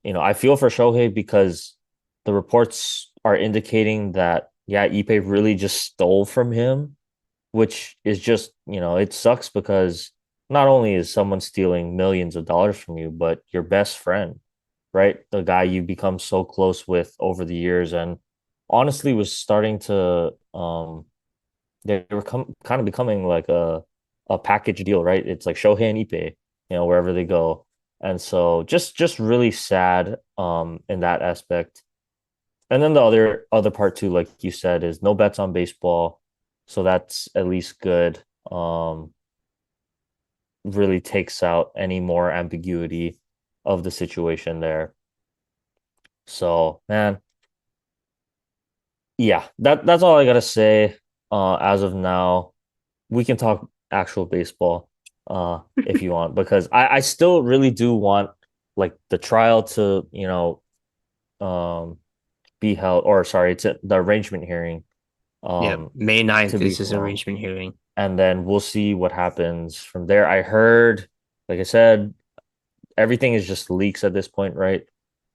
I feel for Shohei because the reports are indicating that, yeah, Ippei really just stole from him, which is just, it sucks because not only is someone stealing millions of dollars from you, but your best friend, right? The guy you've become so close with over the years and honestly was starting to they were kind of becoming like a package deal, right? It's like Shohei and Ippei, wherever they go. And so just really sad in that aspect. And then the other part too, like you said, is no bets on baseball. So that's at least good. Really takes out any more ambiguity of the situation there. So, man, yeah, that's all I gotta say as of now. We can talk actual baseball if you want, because I still really do want like the trial to, um be held, or sorry, it's the arrangement hearing Yeah, um May to 9th be is his held. arrangement hearing. And then we'll see what happens from there. I heard, like I said, everything is just leaks at this point, right?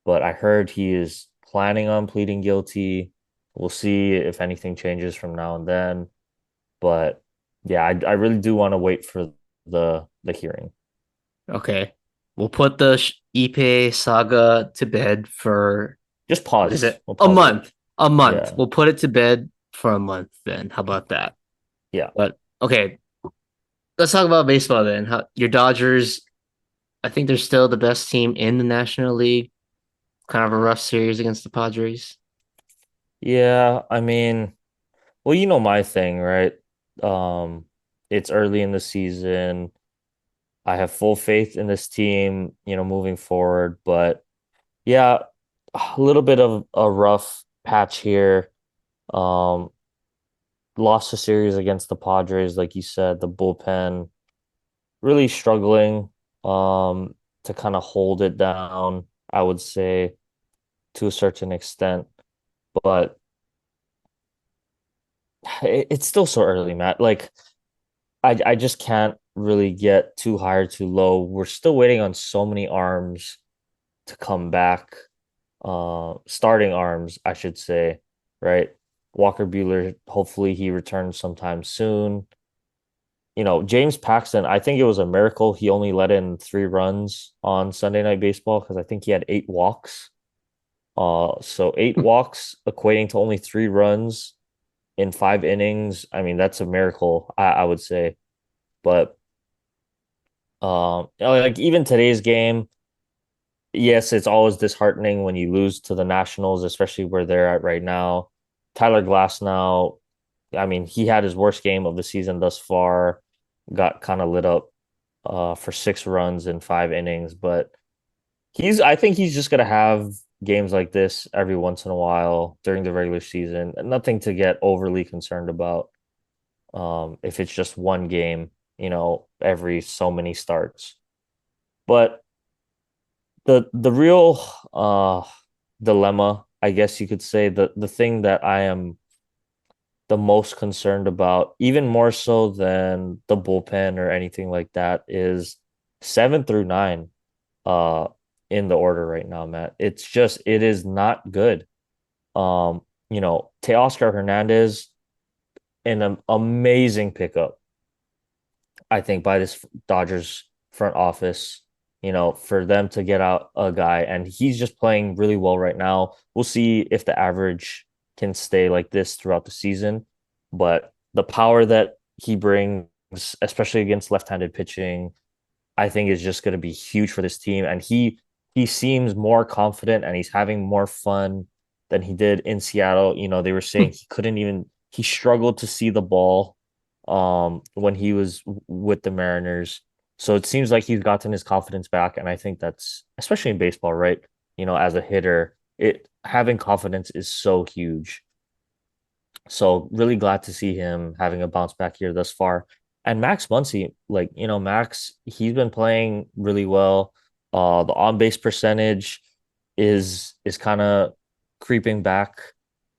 But I heard he is planning on pleading guilty. We'll see if anything changes from now and then. But yeah, I really do want to wait for the hearing. Okay. We'll put the Ipe saga to bed for Just what is pause. it? We'll A pause it. month. A month. Yeah. We'll put it to bed for a month then. How about that? Yeah. But okay, let's talk about baseball then. Your Dodgers, I think they're still the best team in the National League. Kind of a rough series against the Padres. Yeah, I mean, well, you know my thing, right? Um, it's early in the season. I have full faith in this team, moving forward, but yeah, a little bit of a rough patch here. Um, Lost a series against the Padres, like you said, the bullpen really struggling to kind of hold it down, I would say, to a certain extent. But it's still so early, Matt. Like I just can't really get too high or too low. We're still waiting on so many arms to come back. Starting arms, I should say, right? Walker Buehler, hopefully he returns sometime soon. James Paxton, I think it was a miracle he only let in 3 runs on Sunday Night Baseball because I think he had 8 walks. So 8 walks equating to only 3 runs in 5 innings. I mean, that's a miracle, I would say. But like even today's game, yes, it's always disheartening when you lose to the Nationals, especially where they're at right now. Tyler Glass now, I mean, he had his worst game of the season thus far, got kind of lit up for 6 runs in 5 innings, but I think he's just gonna have games like this every once in a while during the regular season. Nothing to get overly concerned about. If it's just one game, every so many starts. But the real dilemma, I guess you could say, the thing that I am the most concerned about, even more so than the bullpen or anything like that, is 7 through 9 uh in the order right now, Matt. It is not good. Teoscar Hernandez, an amazing pickup, I think, by this Dodgers front office, for them to get out a guy, and he's just playing really well right now. We'll see if the average can stay like this throughout the season, but the power that he brings, especially against left-handed pitching, I think is just going to be huge for this team. And he seems more confident and he's having more fun than he did in Seattle. They were saying he struggled to see the ball when he was with the Mariners. So it seems like he's gotten his confidence back. And I think that's, especially in baseball, right? As a hitter, it having confidence is so huge. So really glad to see him having a bounce back here thus far. And Max Muncy, Max, he's been playing really well. The on-base percentage is kind of creeping back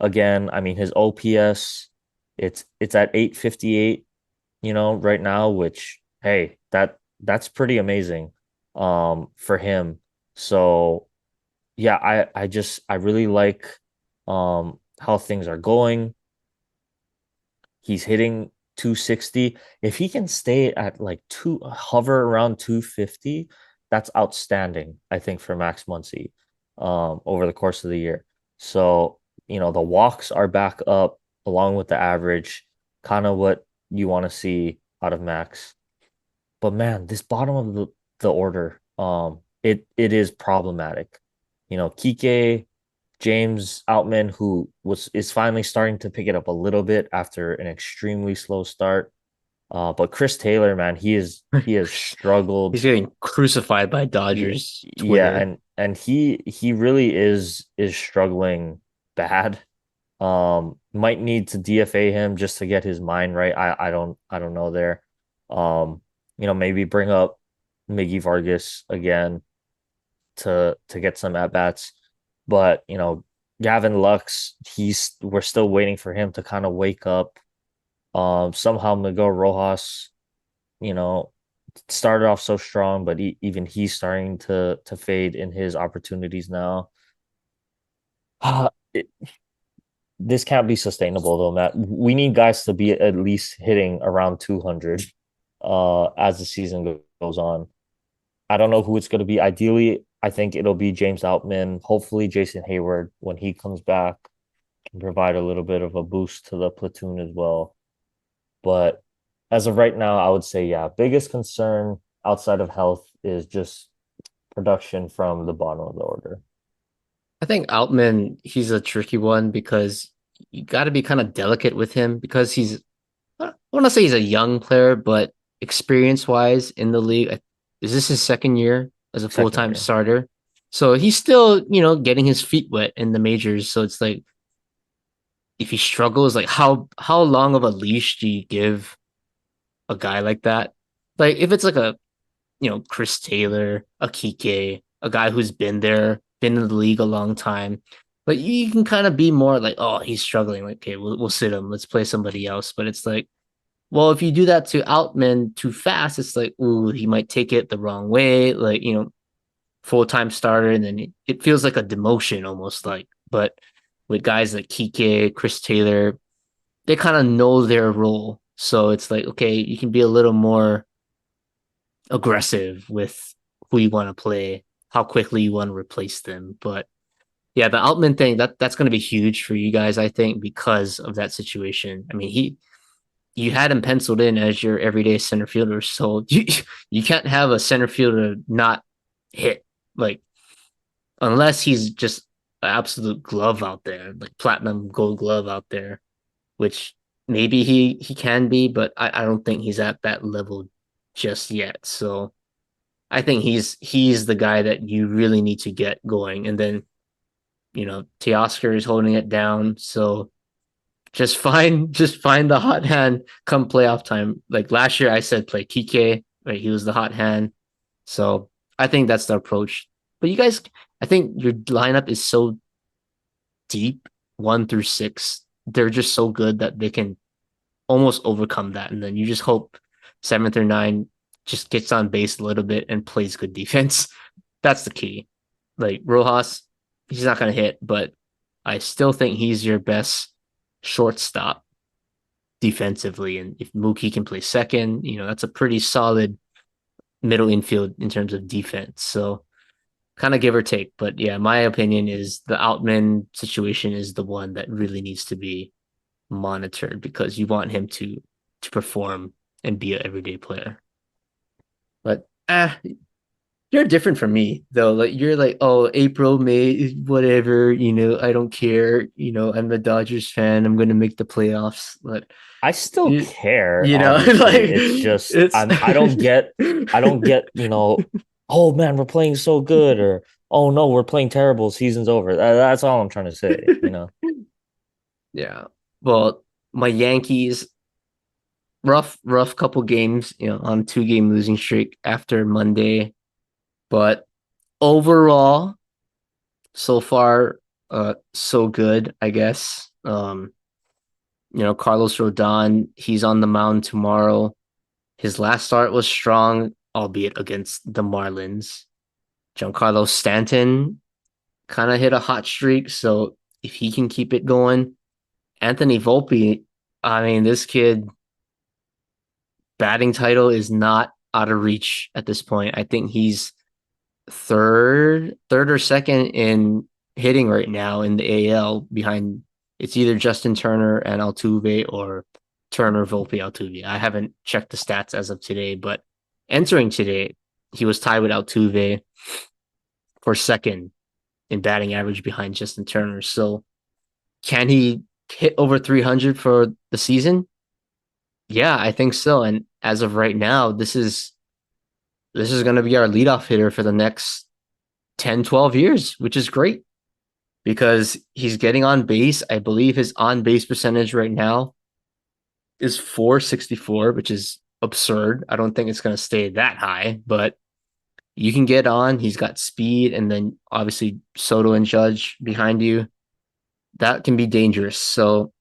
again. I mean, his OPS, it's at 858, right now, which, hey, that's pretty amazing for him. So yeah, I really like how things are going. He's hitting 260. If he can stay at like hover around 250, that's outstanding, I think, for Max Muncy over the course of the year. So, the walks are back up along with the average, kind of what you want to see out of Max. But man, this bottom of the order, it is problematic. Kike, James Outman, who is finally starting to pick it up a little bit after an extremely slow start. But Chris Taylor, man, he has He's struggled. getting crucified by Y- Dodgers Yeah, Twitter. and he really is struggling bad. Might need to DFA him just to get his mind right. I don't know there. Um, maybe bring up Miggy Vargas again to get some at bats. But Gavin Lux, we're still waiting for him to kind of wake up. Somehow Miguel Rojas, you know, started off so strong, but even he's starting to fade in his opportunities now. It, this can't be sustainable though, Matt. We need guys to be at least hitting around 200 as the season goes on. I don't know who it's going to be. Ideally, I think it'll be James Outman. Hopefully, Jason Hayward, when he comes back, can provide a little bit of a boost to the platoon as well. But as of right now, I would say, yeah, biggest concern outside of health is just production from the bottom of the order. I think Outman, he's a tricky one because you got to be kind of delicate with him because I want to say he's a young player, but experience wise in the league, is this his second year as a full Second time year. starter? So he's still, getting his feet wet in the majors. So it's like if he struggles, like how long of a leash do you give a guy like that? Like if it's like a Chris Taylor, a Kike, a guy who's been there, been in the league a long time. But you can kind of be more like, oh, he's struggling. Like, okay, we'll sit him. Let's play somebody else. But it's like, well, if you do that to Outman too fast, it's like, ooh, he might take it the wrong way. Like, full time starter, and then it feels like a demotion almost like. But with guys like Kike, Chris Taylor, they kind of know their role. So it's like, okay, you can be a little more aggressive with who you want to play, how quickly you want to replace them. But yeah, the Altman thing that's going to be huge for you guys, I think, because of that situation. I mean, you had him penciled in as your everyday center fielder, so you can't have a center fielder not hit like unless he's just an absolute glove out there, like platinum gold glove out there, which maybe he can be, but I don't think he's at that level just yet. So I think he's the guy that you really need to get going. And then, Teoscar is holding it down. So just find the hot hand come playoff time. Like last year I said play Kike, right? He was the hot hand. So I think that's the approach. But I think your lineup is so deep, 1 through 6. they're just so good that they can almost overcome that. And then you just hope seventh or nine just gets on base a little bit and plays good defense. That's the key. Like Rojas, he's not going to hit, but I still think he's your best shortstop defensively. And if Mookie can play second, that's a pretty solid middle infield in terms of defense. So kind of give or take. But yeah, my opinion is the Outman situation is the one that really needs to be monitored because you want him to perform and be an everyday player. But you're different from me though. Like you're like, oh, April, May, whatever, I don't care. I'm a Dodgers fan. I'm gonna make the playoffs. But I still you, care, like obviously. It's just it's I don't get, oh man, we're playing so good or oh no, we're playing terrible, season's over. That's all I'm trying to say. yeah. Well, my Yankees, rough couple games, on 2-game losing streak after Monday. But overall, so far, so good, I guess. Carlos Rodon, he's on the mound tomorrow. His last start was strong, albeit against the Marlins. Giancarlo Stanton kind of hit a hot streak, so if he can keep it going, Anthony Volpe, I mean, this kid batting title is not out of reach at this point. I think he's third or second in hitting right now in the AL behind it's either Justin Turner and Altuve or Turner, Volpe, Altuve. I haven't checked the stats as of today, but entering today, he was tied with Altuve for second in batting average behind Justin Turner. So can he hit over 300 for the season? Yeah, I think so. And as of right now, this is going to be our leadoff hitter for the next 10, 12 years, which is great because he's getting on base. I believe his on base percentage right now is 464, which is absurd. I don't think it's going to stay that high, but you can get on. He's got speed, and then obviously Soto and Judge behind you. That can be dangerous. So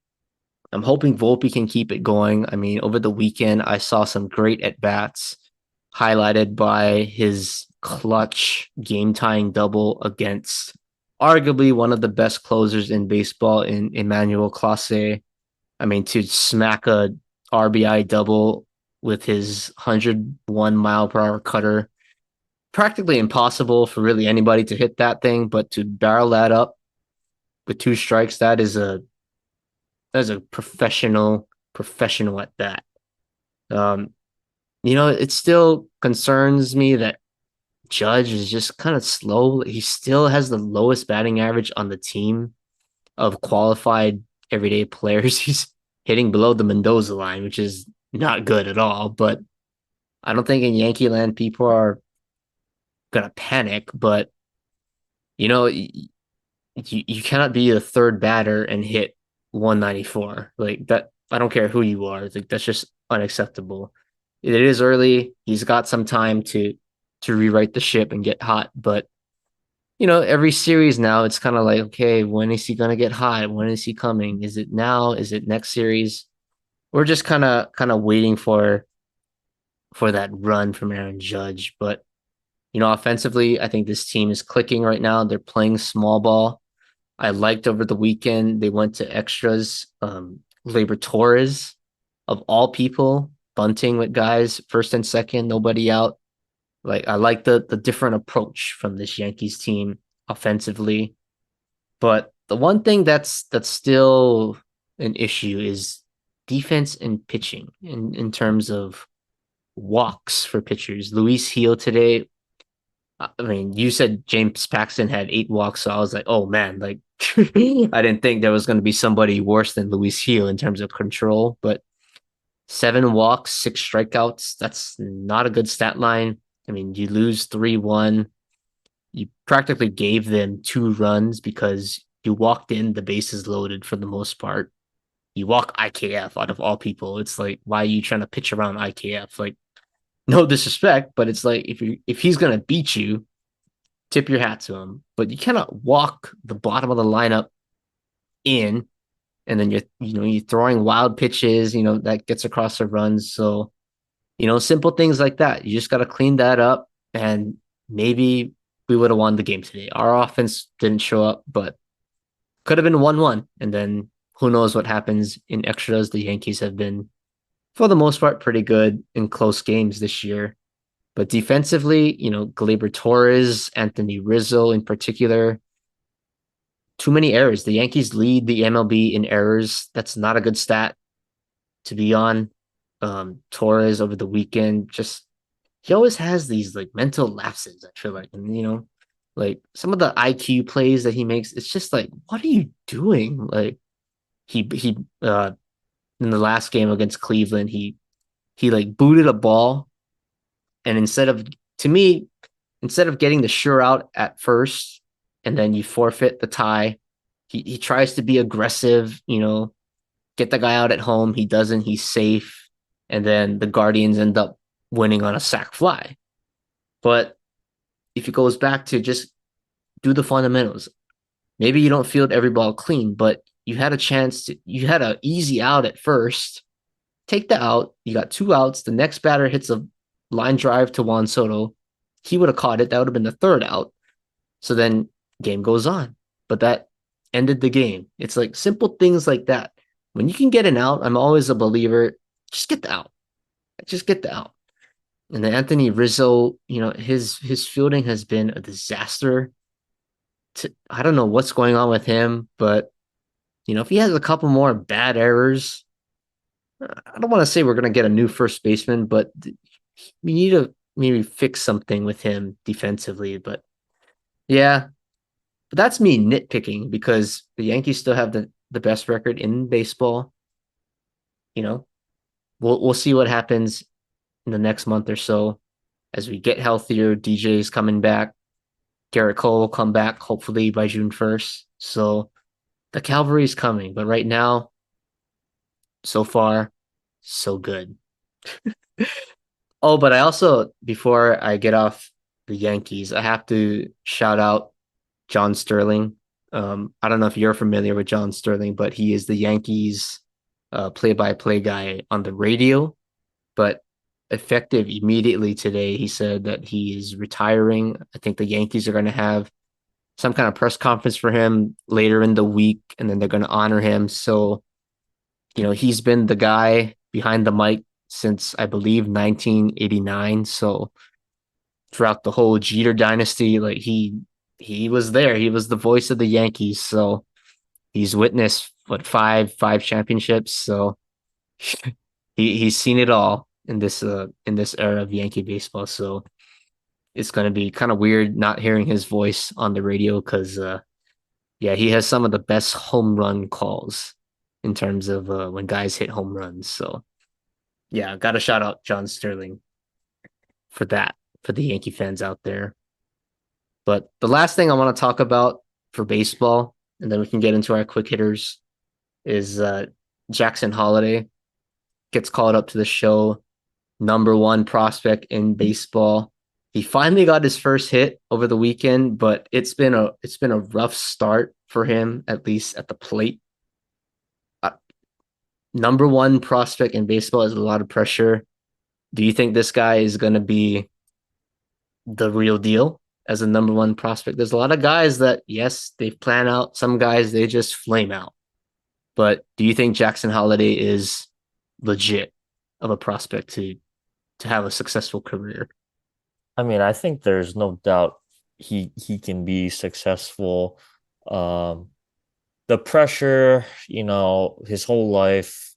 I'm hoping Volpe can keep it going. I mean, over the weekend, I saw some great at bats highlighted by his clutch game tying double against arguably one of the best closers in baseball in Emmanuel Clase. I mean, to smack a RBI double with his 101 mile per hour cutter, practically impossible for really anybody to hit that thing, but to barrel that up with 2 strikes, that is a professional at that. Um, it still concerns me that Judge is just kind of slow. He still has the lowest batting average on the team of qualified everyday players. He's hitting below the Mendoza line, which is not good at all. But I don't think in Yankee land people are gonna panic. But you cannot be a third batter and hit 194 like that. I don't care who you are. Like that's just unacceptable. It is early. He's got some time to rewrite the ship and get hot, but every series now it's kind of like, okay, when is he gonna get hot? When is he coming? Is it now? Is it next series? We're just kind of waiting for that run from Aaron Judge. But offensively, I think this team is clicking right now. They're playing small ball. I liked over the weekend they went to extras. Labor Torres, of all people, bunting with guys first and second, nobody out. Like I like the different approach from this Yankees team offensively. But the one thing that's still an issue is defense and pitching in terms of walks for pitchers. Luis Heel today, I mean, you said James Paxton had 8 walks, so I was like, oh man, like I didn't think there was going to be somebody worse than Luis Heel in terms of control, but 7 walks, 6 strikeouts, that's not a good stat line. I mean, you lose 3-1. You practically gave them 2 runs because you walked in, the bases loaded for the most part. You walk IKF out of all people. It's like, why are you trying to pitch around IKF? Like, no disrespect, but it's like if he's gonna beat you, tip your hat to him. But you cannot walk the bottom of the lineup in and then you're throwing wild pitches, that gets across the runs. So, simple things like that. You just got to clean that up, and maybe we would have won the game today. Our offense didn't show up, but could have been 1-1. And then who knows what happens in extras. The Yankees have been, for the most part, pretty good in close games this year. But defensively, Gleyber Torres, Anthony Rizzo in particular, too many errors. The Yankees lead the MLB in errors. That's not a good stat to be on. Torres over the weekend, just he always has these like mental lapses, I feel like. And like some of the IQ plays that he makes, it's just like, what are you doing? Like he in the last game against Cleveland, he like booted a ball, and to me, instead of getting the sure out at first and then you forfeit the tie, he tries to be aggressive, get the guy out at home. He doesn't, he's safe. And then the Guardians end up winning on a sac fly. But if it goes back to just do the fundamentals, maybe you don't field every ball clean, but you had an easy out at first. Take the out. You got two outs. The next batter hits a line drive to Juan Soto. He would have caught it. That would have been the third out. So then game goes on. But that ended the game. It's like simple things like that. When you can get an out, I'm always a believer. Just get the out. Just get the out. And then Anthony Rizzo, his fielding has been a disaster. I don't know what's going on with him, but if he has a couple more bad errors, I don't want to say we're going to get a new first baseman, but we need to maybe fix something with him defensively. But yeah, but that's me nitpicking because the Yankees still have the best record in baseball. You know, we'll see what happens in the next month or so as we get healthier. DJ's coming back. Garrett Cole will come back hopefully by June 1st. So the cavalry's coming, but right now, so far, so good. Oh, but I also, before I get off the Yankees, I have to shout out John Sterling. I don't know if you're familiar with John Sterling, but he is the Yankees play-by-play guy on the radio. But effective immediately today, he said that he is retiring. I think the Yankees are going to have some kind of press conference for him later in the week, and then they're going to honor him. So, he's been the guy behind the mic since I believe 1989. So throughout the whole Jeter dynasty, like he was there. He was the voice of the Yankees. So he's witnessed what five championships. So he's seen it all in this era of Yankee baseball. So it's gonna be kind of weird not hearing his voice on the radio because yeah, he has some of the best home run calls in terms of when guys hit home runs. So yeah, got to shout out John Sterling for that for the Yankee fans out there. But the last thing I want to talk about for baseball, and then we can get into our quick hitters, is Jackson Holiday gets called up to the show, number one prospect in baseball. He finally got his first hit over the weekend, but it's been a rough start for him, at least at the plate. Uh, Number one prospect in baseball is a lot of pressure. Do you think this guy is going to be the real deal as a number one prospect? There's a lot of guys that, yes, they plan out. Some guys, they just flame out. But do you think Jackson Holiday is legit of a prospect to have a successful career? I mean, I think there's no doubt he can be successful. Um, the pressure, his whole life,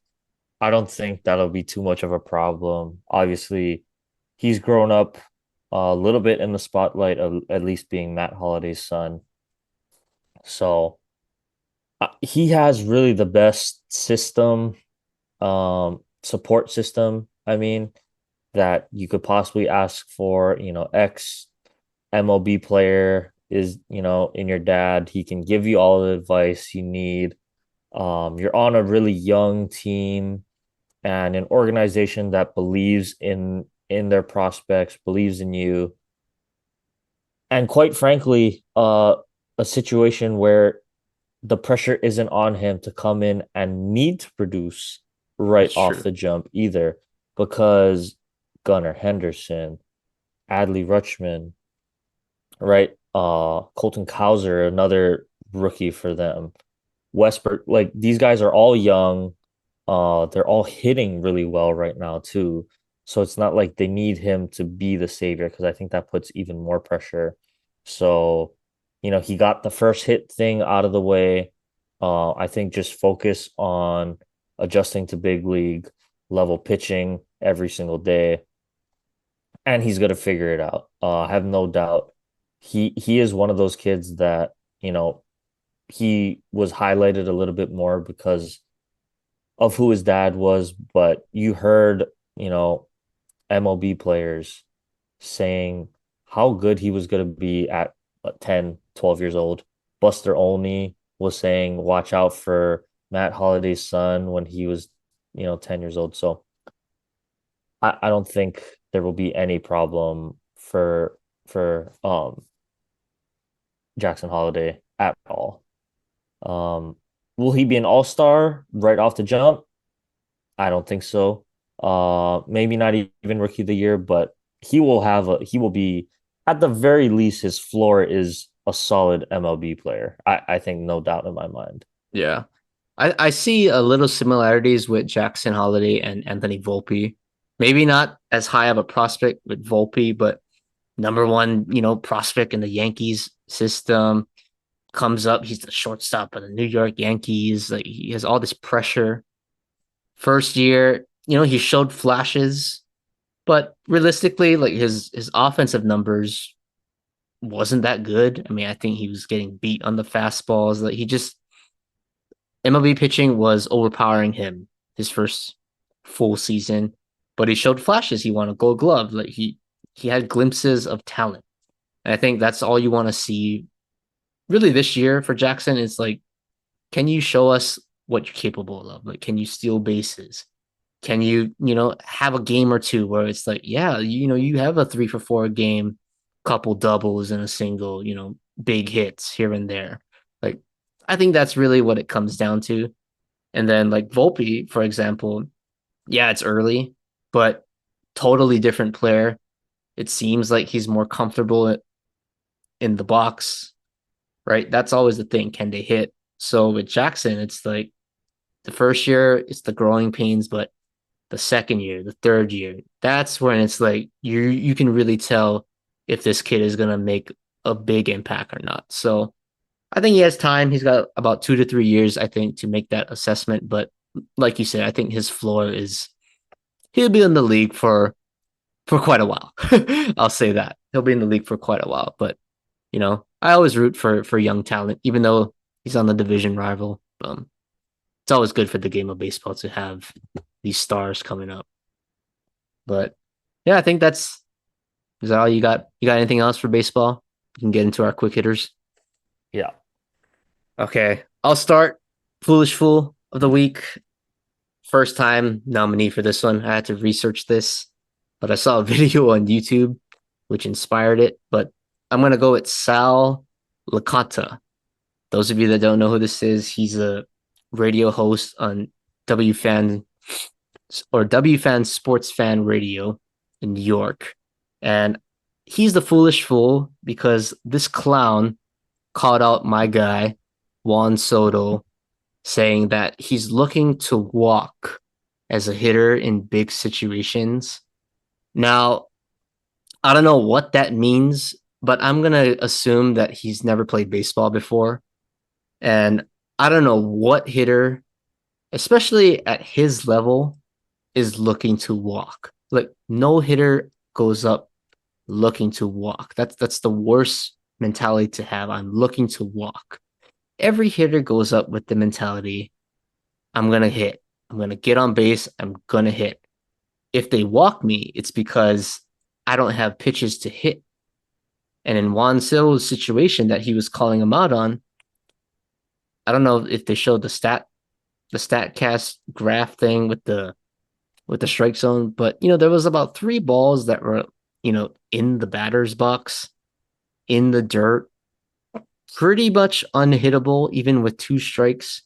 I don't think that'll be too much of a problem. Obviously, he's grown up a little bit in the spotlight, at least being Matt Holiday's son. So he has really the best support system. I mean, that you could possibly ask for. Ex MLB player is, in your dad. He can give you all the advice you need. You're on a really young team and an organization that believes in their prospects, believes in you. And quite frankly, a situation where the pressure isn't on him to come in and need to produce right That's off true. the jump either, because Gunnar Henderson, Adley Rutschman, right? Colton Cowser, another rookie for them. Westbrook, like these guys are all young. They're all hitting really well right now too. So it's not like they need him to be the savior because I think that puts even more pressure. So, he got the first hit thing out of the way. I think just focus on adjusting to big league level pitching every single day, and he's gonna figure it out. I have no doubt. He is one of those kids that, you know, he was highlighted a little bit more because of who his dad was, but you heard, you know, MLB players saying how good he was going to be at 10, 12 years old. Buster Olney was saying, watch out for Matt Holliday's son when he was, 10 years old. So I don't think there will be any problem for Jackson Holiday at all. Um, will he be an all-star right off the jump? I don't think so. Maybe not even rookie of the year, but he will be at the very least his floor is a solid MLB player. I think no doubt in my mind. Yeah. I see a little similarities with Jackson Holiday and Anthony Volpe. Maybe not as high of a prospect with Volpe, but number one, prospect in the Yankees system comes up. He's the shortstop of the New York Yankees. Like he has all this pressure. First year, he showed flashes, but realistically, like his offensive numbers wasn't that good. I mean, I think he was getting beat on the fastballs. Like he just MLB pitching was overpowering him his first full season, but he showed flashes. He won a Gold Glove. Like he had glimpses of talent. And I think that's all you want to see really this year for Jackson. Is like, can you show us what you're capable of? Like, can you steal bases? Can you, have a game or two where it's like, yeah, you have a 3 for 4 game, couple doubles and a single, big hits here and there. Like, I think that's really what it comes down to. And then like Volpe, for example, yeah, it's early, but totally different player. It seems like he's more comfortable in the box, right? That's always the thing. Can they hit? So with Jackson, it's like the first year, it's the growing pains, but the second year, the third year, that's when it's like you can really tell if this kid is gonna make a big impact or not. So I think he has time. He's got about 2 to 3 years, I think, to make that assessment. But like you said, I think his floor is he'll be in the league for quite a while. I'll say that he'll be in the league for quite a while. But I always root for young talent, even though he's on the division rival. It's always good for the game of baseball to have these stars coming up. But yeah, I think that's is that all you got? You got anything else for baseball? You can get into our quick hitters. Yeah. Okay, I'll start. Foolish Fool of the Week. First time nominee for this one. I had to research this, but I saw a video on YouTube which inspired it. But I'm gonna go with Sal Licata. Those of you that don't know who this is, he's a radio host on WFan WFan Sports Fan Radio in New York. And he's the foolish fool because this clown called out my guy, Juan Soto, saying that he's looking to walk as a hitter in big situations. Now, I don't know what that means, but I'm going to assume that he's never played baseball before. And I don't know what hitter, especially at his level, is looking to walk. Like no hitter goes up looking to walk. That's the worst mentality to have. I'm looking to walk. Every hitter goes up with the mentality, I'm gonna hit. I'm gonna get on base. I'm gonna hit. If they walk me, it's because I don't have pitches to hit. And in Juan Soto's situation that he was calling him out on, I don't know if they showed the stat cast graph thing with the strike zone, but there was about 3 balls that were in the batter's box in the dirt. pretty much unhittable, even with two strikes.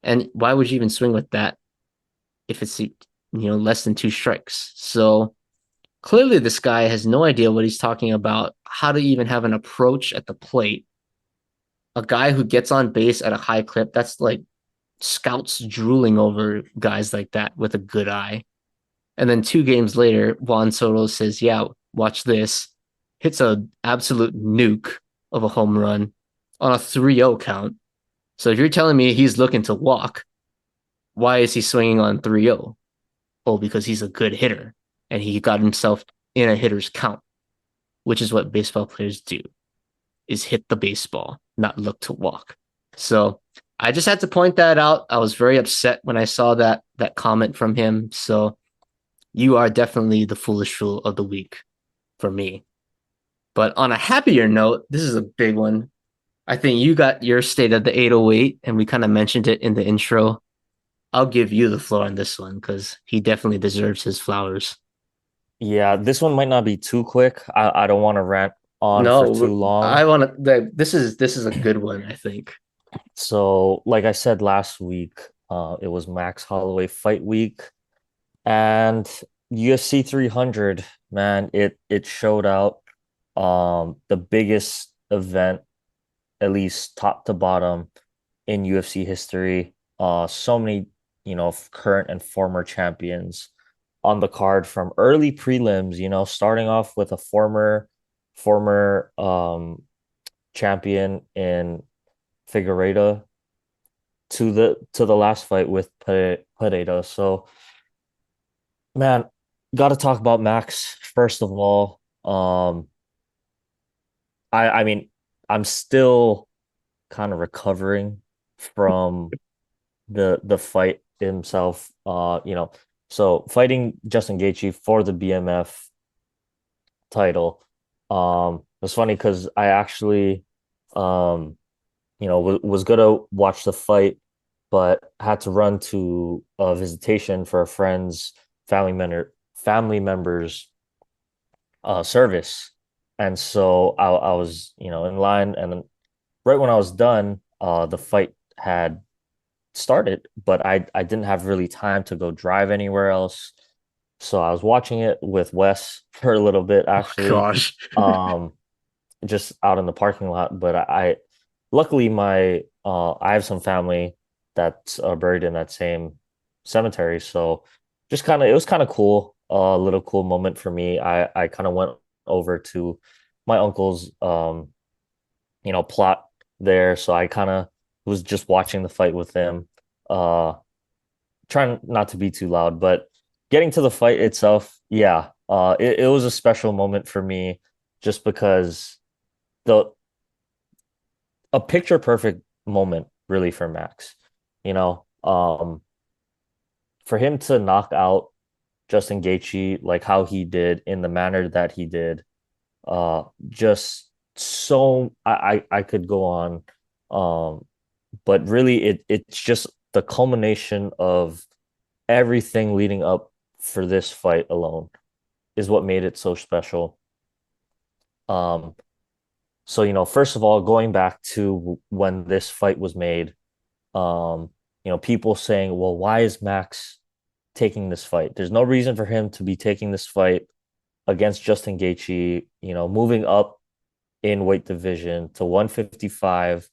And why would you even swing with that if it's less than two strikes? So clearly, this guy has no idea what he's talking about, how to even have an approach at the plate. A guy who gets on base at a high clip, that's like scouts drooling over guys like that with a good eye. And then 2 games later, Juan Soto says, "Yeah, watch this." Hits a absolute nuke of a home run on a 3-0 count. So if you're telling me he's looking to walk, why is he swinging on 3-0? Oh, because he's a good hitter and he got himself in a hitter's count, which is what baseball players do, is hit the baseball, not look to walk. So I just had to point that out. I was very upset when I saw that comment from him. So you are definitely the foolish fool of the week for me. But on a happier note, this is a big one. I think you got your state of the 808, and we kind of mentioned it in the intro. I'll give you the floor on this one because he definitely deserves his flowers. Yeah, this one might not be too quick. I don't want to rant on for No, too long. I want to. This is a good one. I think. So, like I said last week, it was Max Holloway fight week, and UFC 300, man, it showed out. The biggest event, at least top to bottom, in UFC history. So many, current and former champions on the card from early prelims, starting off with a former champion in Figueiredo to the last fight with Pereira. So, man, got to talk about Max first of all. I mean, I'm still kind of recovering from the fight himself. So fighting Justin Gaethje for the BMF title. It was funny because I actually, um, was gonna watch the fight, but had to run to a visitation for a friend's family members service, and so I was in line, and then right when I was done, the fight had started, but I didn't have really time to go drive anywhere else. So I was watching it with Wes for a little bit Oh actually, gosh. um, just out in the parking lot. But luckily I have some family that's buried in that same cemetery, so just kind of it was kind of cool, a little cool moment for me. I kind of went over to my uncle's plot there. So I kind of was just watching the fight with him, uh, trying not to be too loud, but getting to the fight itself, yeah, it was a special moment for me just because the a picture perfect moment really for Max, you know, for him to knock out Justin Gaethje like how he did in the manner that he did, just so I could go on, um but really it's just the culmination of everything leading up for this fight alone is what made it so special. um so first of all, going back to when this fight was made, people saying, well, why is Max taking this fight? There's no reason for him to be taking this fight against Justin Gaethje, moving up in weight division to 155.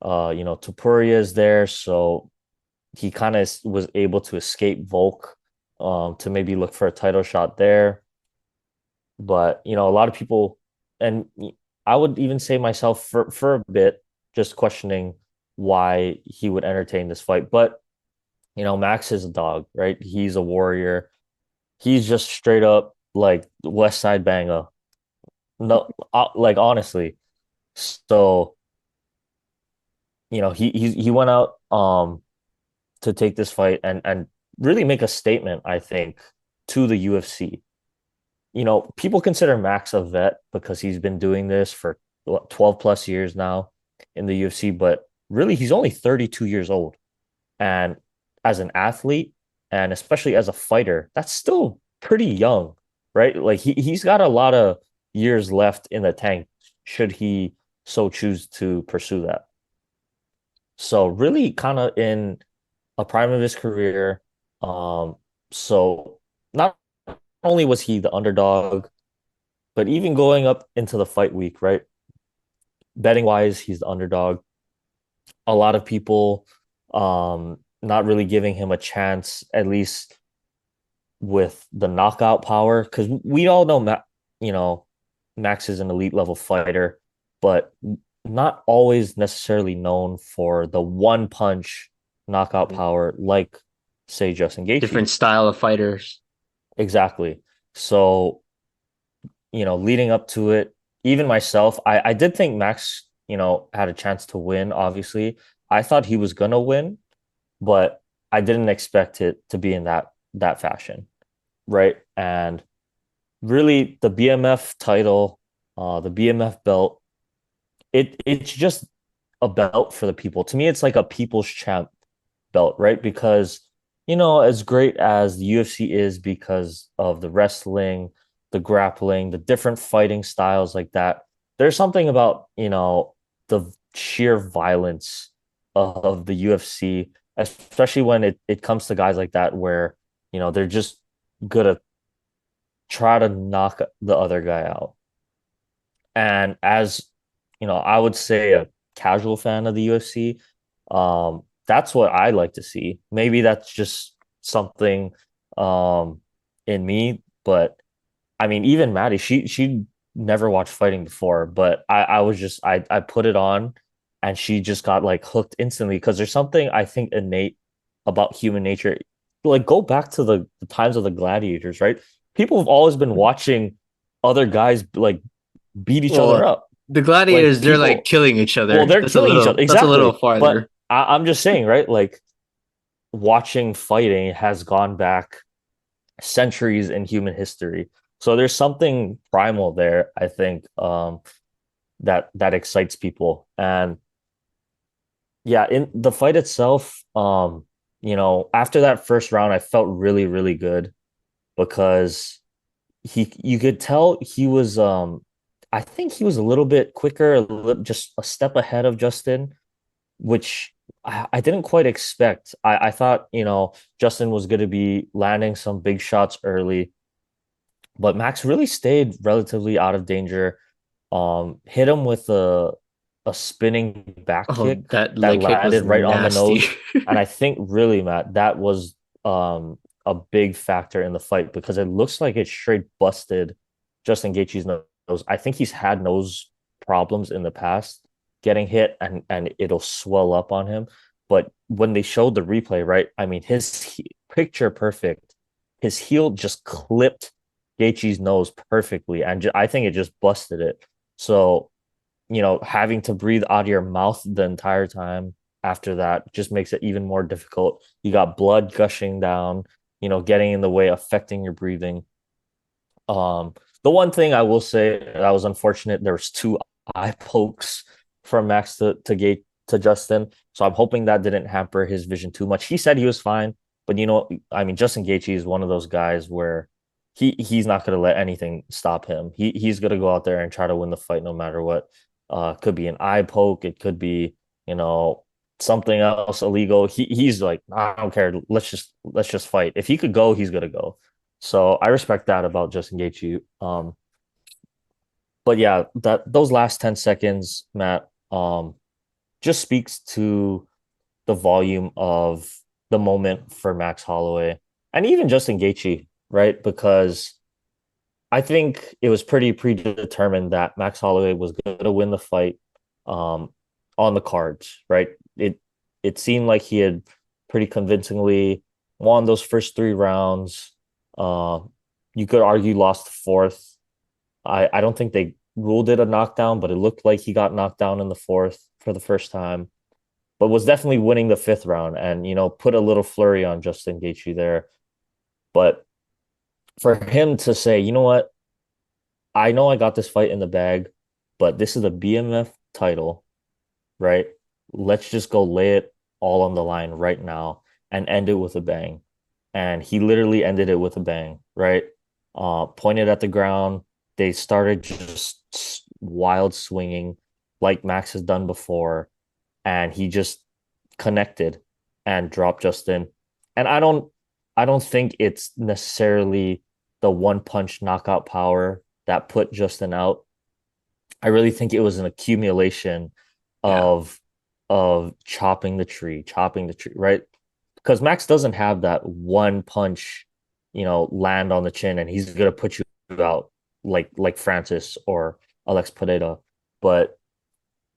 Topuria is there, so he kind of was able to escape Volk, to maybe look for a title shot there. But a lot of people, and I would even say myself for a bit, just questioning why he would entertain this fight. But Max is a dog, right? He's a warrior. He's just straight up like West Side Banger. No, like honestly. So he went out to take this fight and really make a statement, I think, to the UFC. People consider Max a vet because he's been doing this for what, 12 plus years now in the UFC, but really he's only 32 years old. And as an athlete, and especially as a fighter, that's still pretty young, right? Like he's got a lot of years left in the tank should he so choose to pursue that. So really kind of in a prime of his career. So not only was he the underdog, but even going up into the fight week, right? Betting wise, he's the underdog. A lot of people not really giving him a chance, at least with the knockout power, because we all know Max is an elite level fighter, but not always necessarily known for the one punch knockout power like say Justin Gaethje. Different style of fighters. Exactly. So, leading up to it, even myself, I did think Max, had a chance to win, obviously. I thought he was gonna win, but I didn't expect it to be in that fashion, right? And really the BMF title, the BMF belt, it's just a belt for the people. To me, it's like a people's champ belt, right? Because, as great as the UFC is because of the wrestling, the grappling, the different fighting styles like that, there's something about, the sheer violence of the UFC, especially when it comes to guys like that where, they're just gonna try to knock the other guy out. And as I would say a casual fan of the UFC, that's what I like to see. Maybe that's just something um, in me, but I mean, even Maddie, she never watched fighting before, but I was just I put it on, and she just got like hooked instantly because there's something I think innate about human nature. Like go back to the times of the gladiators, right? People have always been watching other guys like beat each other Well, up. the Like gladiators, they're like people, killing each well, other. they're killing each other That's a little exactly. But farther. I'm just saying, right? Like watching fighting has gone back centuries in human history. So there's something primal there, I think, that excites people. And yeah, in the fight itself, after that first round, I felt really, really good because you could tell he was I think he was a little bit quicker, just a step ahead of Justin, which I didn't quite expect. I thought, Justin was going to be landing some big shots early, but Max really stayed relatively out of danger. Hit him with a spinning back Oh, kick that that leg kick was landed right on the nasty. nose. And I think really, Matt, that was a big factor in the fight because it looks like it straight busted Justin Gaethje's nose. I think he's had nose problems in the past, getting hit and it'll swell up on him. But when they showed the replay, right? I mean, picture perfect. His heel just clipped Gaethje's nose perfectly, and I think it just busted it. So, having to breathe out of your mouth the entire time after that just makes it even more difficult. You got blood gushing down, getting in the way, affecting your breathing. Um, the one thing I will say that was unfortunate, there was two eye pokes from Max to Gate to Justin. So I'm hoping that didn't hamper his vision too much. He said he was fine, but I mean, Justin Gaethje is one of those guys where he's not going to let anything stop him. He's going to go out there and try to win the fight no matter what. Could be an eye poke, it could be you know something else illegal. He's like, I don't care. Let's just fight. If he could go, he's gonna go. So I respect that about Justin Gaethje. But yeah, that those last 10 seconds, Matt, just speaks to the volume of the moment for Max Holloway and even Justin Gaethje, right? Because I think it was pretty predetermined that Max Holloway was going to win the fight um, on the cards, right? It seemed like he had pretty convincingly won those first three rounds. Uh, you could argue lost the fourth. I don't think they ruled it a knockdown, but it looked like he got knocked down in the fourth for the first time. But was definitely winning the fifth round, and put a little flurry on Justin Gaethje there. But for him to say, you know what, I know I got this fight in the bag, but this is a BMF title, right? Let's just go lay it all on the line right now and end it with a bang. And he literally ended it with a bang, right? Pointed at the ground. They started just wild swinging. like Max has done before, and he just connected and dropped Justin. And I don't think it's necessarily the one punch knockout power that put Justin out. I really think it was an accumulation Yeah. of chopping the tree, right? Because Max doesn't have that one punch, land on the chin and he's gonna put you out like Francis or Alex Pereira. But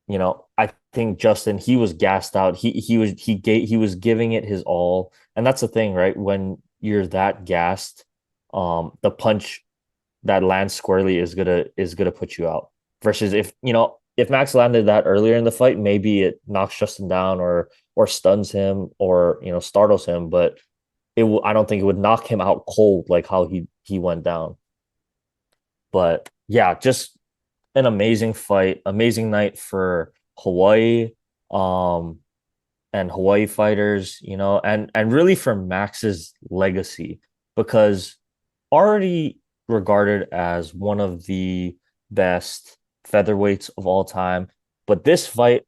I think Justin, he was gassed out. He was giving it his all. And that's the thing, right? When you're that gassed, the punch that lands squarely is gonna put you out. Versus if Max landed that earlier in the fight, maybe it knocks Justin down or stuns him or startles him, but I don't think it would knock him out cold like how he went down. But yeah, just an amazing fight, amazing night for Hawaii, um, and Hawaii fighters, and really for Max's legacy because already regarded as one of the best featherweights of all time, but this fight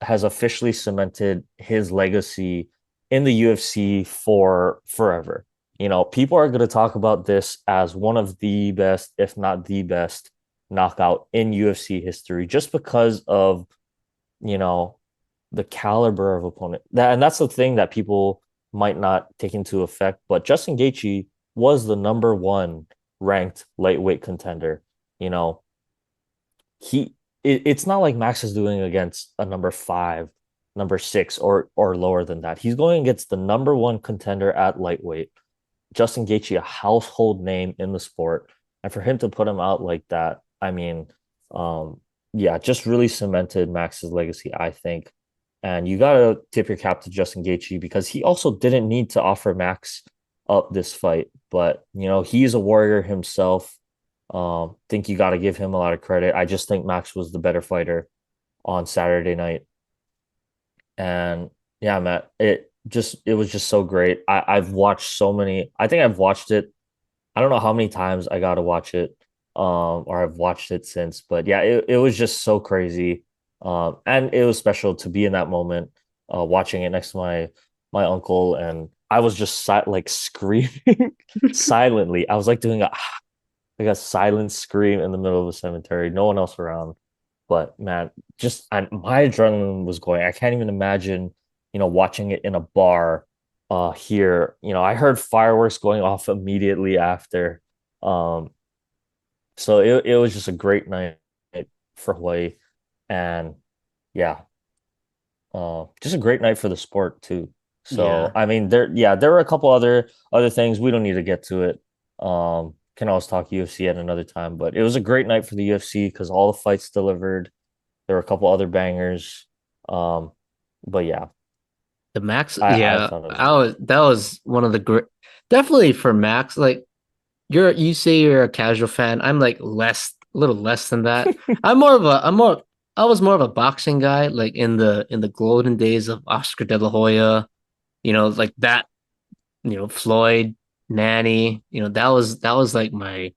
has officially cemented his legacy in the UFC for forever. People are going to talk about this as one of the best, if not the best, knockout in UFC history, just because of you know the caliber of opponent. And that's the thing that people might not take into effect. But Justin Gaethje was the number one ranked lightweight contender. You know, it's not like Max is doing against a number five, number six, or lower than that. He's going against the number one contender at lightweight. Justin Gaethje, a household name in the sport, and for him to put him out like that, I mean, um, yeah, just really cemented Max's legacy, I think. And you gotta tip your cap to Justin Gaethje because he also didn't need to offer Max up this fight, but he's a warrior himself. Think you got to give him a lot of credit. I just think Max was the better fighter on Saturday night, and yeah, Matt, it was just so great. I've watched so many. I think I've watched it. I don't know how many times I got to watch it, or I've watched it since. But yeah, it was just so crazy, and it was special to be in that moment, watching it next to my uncle, and I was just like screaming silently. I was like doing a silent scream in the middle of a cemetery, no one else around. But man, my adrenaline was going. I can't even imagine, watching it in a bar here. I heard fireworks going off immediately after. Um, so it was just a great night for Hawaii. And yeah, just a great night for the sport too. So Yeah. I mean, there were a couple other things. We don't need to get to it. Can always talk UFC at another time, but it was a great night for the UFC because all the fights delivered. There were a couple other bangers. Um, but yeah, The Max, I yeah, thought it was I great. was that was one of the great, definitely for Max. Like you say you're a casual fan. I'm like a little less than that. I was more of a boxing guy, like in the golden days of Oscar De La Hoya, like that, Floyd, Manny, that was like my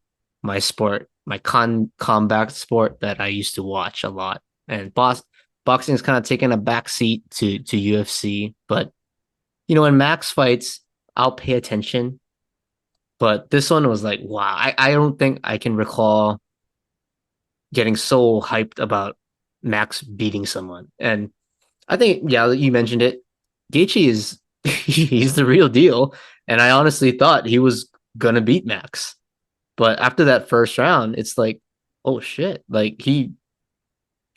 sport, my combat sport that I used to watch a lot. And boxing is kind of taking a back seat to UFC, but when Max fights, I'll pay attention. But this one was like, wow, I don't think I can recall getting so hyped about Max beating someone. And I think, yeah, you mentioned it. Gaethje is he's the real deal. And I honestly thought he was gonna beat Max. But after that first round, it's like, oh shit. Like I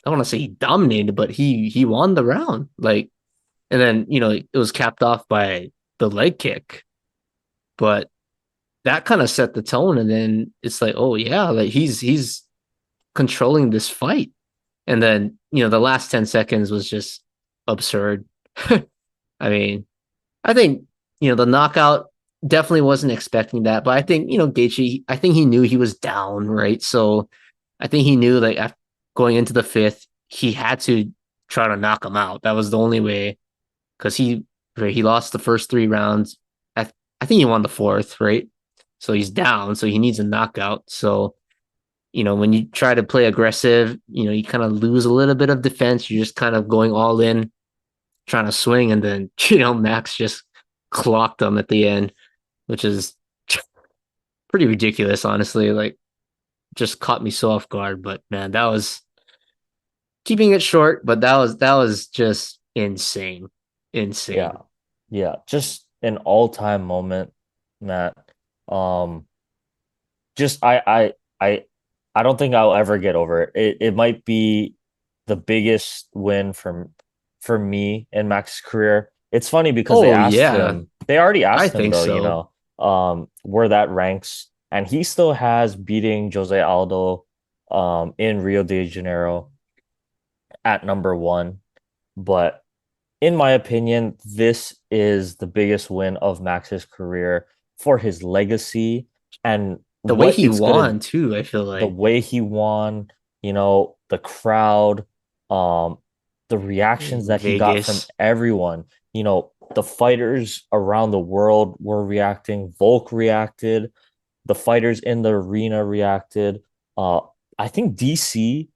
don't want to say he dominated, but he won the round. Like, and then, it was capped off by the leg kick. But that kind of set the tone. And then it's like, oh yeah, like he's controlling this fight. And then, the last 10 seconds was just absurd. I mean, I think, the knockout definitely wasn't expecting that, but I think, Gaethje, I think he knew he was down, right? So I think he knew like after going into the fifth, he had to try to knock him out. That was the only way because he lost the first three rounds. I think he won the fourth, right? So he's down, so he needs a knockout. So when you try to play aggressive, you kind of lose a little bit of defense. You're just kind of going all in, trying to swing, and then Max just clocked them at the end, which is pretty ridiculous, honestly. Like, just caught me so off guard. But man, that was keeping it short, but that was just insane, Yeah. insane. Yeah. Just an all-time moment, Matt. Um, just I I don't think I'll ever get over it. It might be the biggest win for me in Max's career. It's funny because Oh yeah, they already I asked him think though, so. where that ranks, and he still has beating Jose Aldo in Rio de Janeiro at number one. But in my opinion, this is the biggest win of Max's career for his legacy and The way what he it's gonna won too, I feel the like way he won, the crowd, um, the reactions in that he got from Vegas. everyone. The fighters around the world were reacting. Volk reacted. The fighters in the arena reacted. Uh, I think DC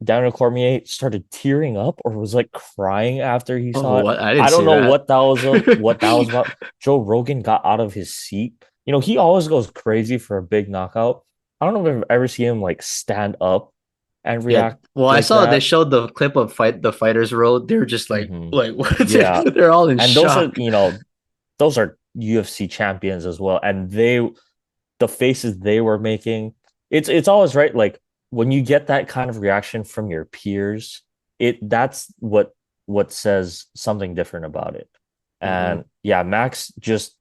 Daniel Cormier started tearing up or was like crying after he Oh, saw it. what? I didn't I don't see know that. what that was about. Joe Rogan got out of his seat. He always goes crazy for a big knockout. I don't know if I've ever seen him like stand up and Yeah. react Well, I like saw they that. showed the clip of the fighters road. They're just like, Hmm. what? Yeah. They're all in And those are, shock. those are UFC champions as well. And the faces they were making, it's always right. Like when you get that kind of reaction from your peers, that's what says something different about it. Hmm. And yeah, Max just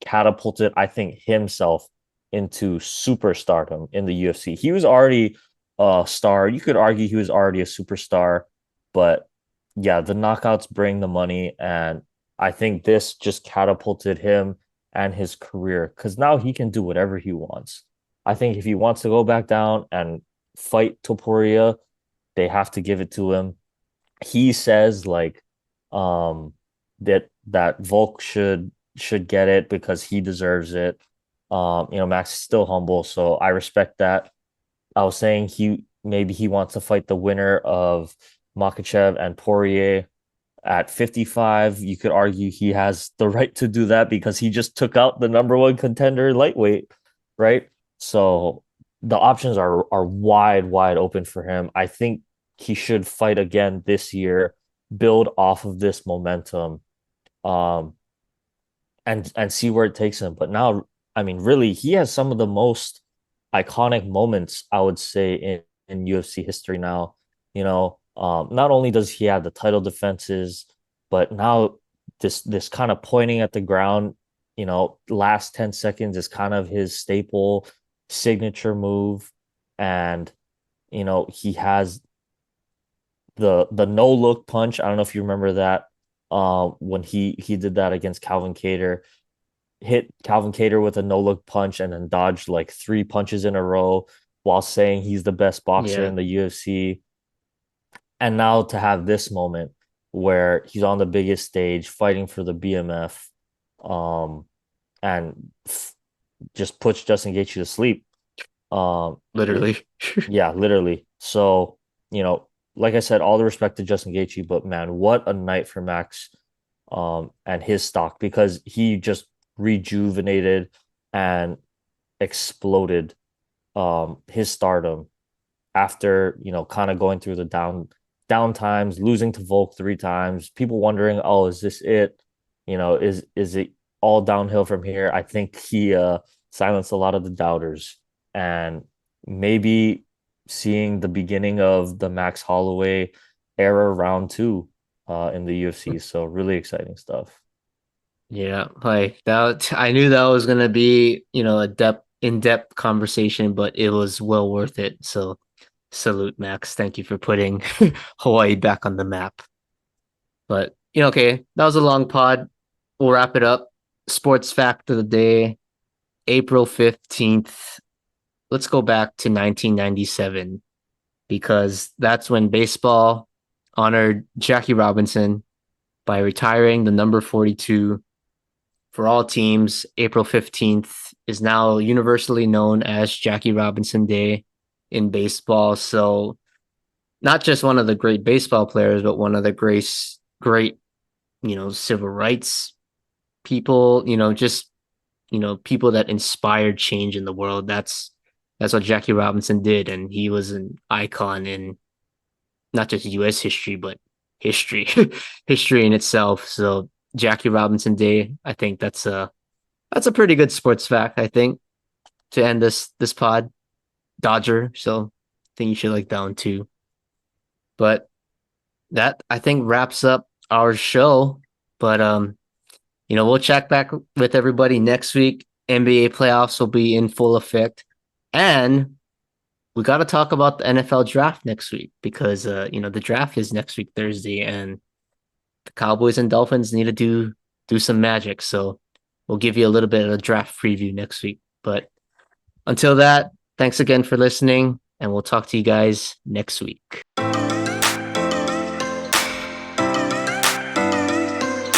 catapulted, I think, himself into superstardom in the UFC. He was already a star. You could argue he was already a superstar, but yeah, the knockouts bring the money, and I think this just catapulted him and his career because now he can do whatever he wants. I think if he wants to go back down and fight Topuria, they have to give it to him. He says like um that Volk should get it because he deserves it. Max is still humble, so I respect that. I was saying he wants to fight the winner of Makachev and Poirier at 55. You could argue he has the right to do that because he just took out the number one contender lightweight, right? So the options are wide open for him. I think he should fight again this year, build off of this momentum, um, and see where it takes him. But now, I mean, really, he has some of the most iconic moments, I would say, in UFC history now. Not only does he have the title defenses, but now this kind of pointing at the ground, last 10 seconds is kind of his staple signature move. And, he has the no look punch. I don't know if you remember that. When he did that against Calvin Kattar, hit Calvin Kattar with a no look punch and then dodged like three punches in a row while saying he's the best boxer Yeah, in the UFC. And now to have this moment where he's on the biggest stage fighting for the BMF, um, and just puts Justin Gaethje to sleep. It literally. Yeah, literally. So, like I said, all the respect to Justin Gaethje, but man, what a night for Max, and his stock because he just rejuvenated and exploded his stardom after, kind of going through the down times, losing to Volk three times, people wondering, oh, is this it? Is it all downhill from here? I think he silenced a lot of the doubters and maybe seeing the beginning of the Max Holloway era round two in the UFC. So really exciting stuff. Yeah, like that. I knew that was gonna be, a in-depth conversation, but it was well worth it. So salute, Max. Thank you for putting Hawaii back on the map. But okay, that was a long pod. We'll wrap it up. Sports fact of the day, April 15th. Let's go back to 1997 because that's when baseball honored Jackie Robinson by retiring the number 42 for all teams. April 15th is now universally known as Jackie Robinson Day. in baseball. So not just one of the great baseball players, but one of the great, civil rights people, just, people that inspired change in the world. That's what Jackie Robinson did. And he was an icon in not just US history, but history, history in itself. So Jackie Robinson Day, I think that's a pretty good sports fact, I think, to end this pod. Dodger, so I think you should like that one too. But that I think wraps up our show. But we'll check back with everybody next week. NBA playoffs will be in full effect. And we got to talk about the NFL draft next week because the draft is next week Thursday and the Cowboys and Dolphins need to do some magic. So we'll give you a little bit of a draft preview next week. But until that, thanks again for listening and we'll talk to you guys next week.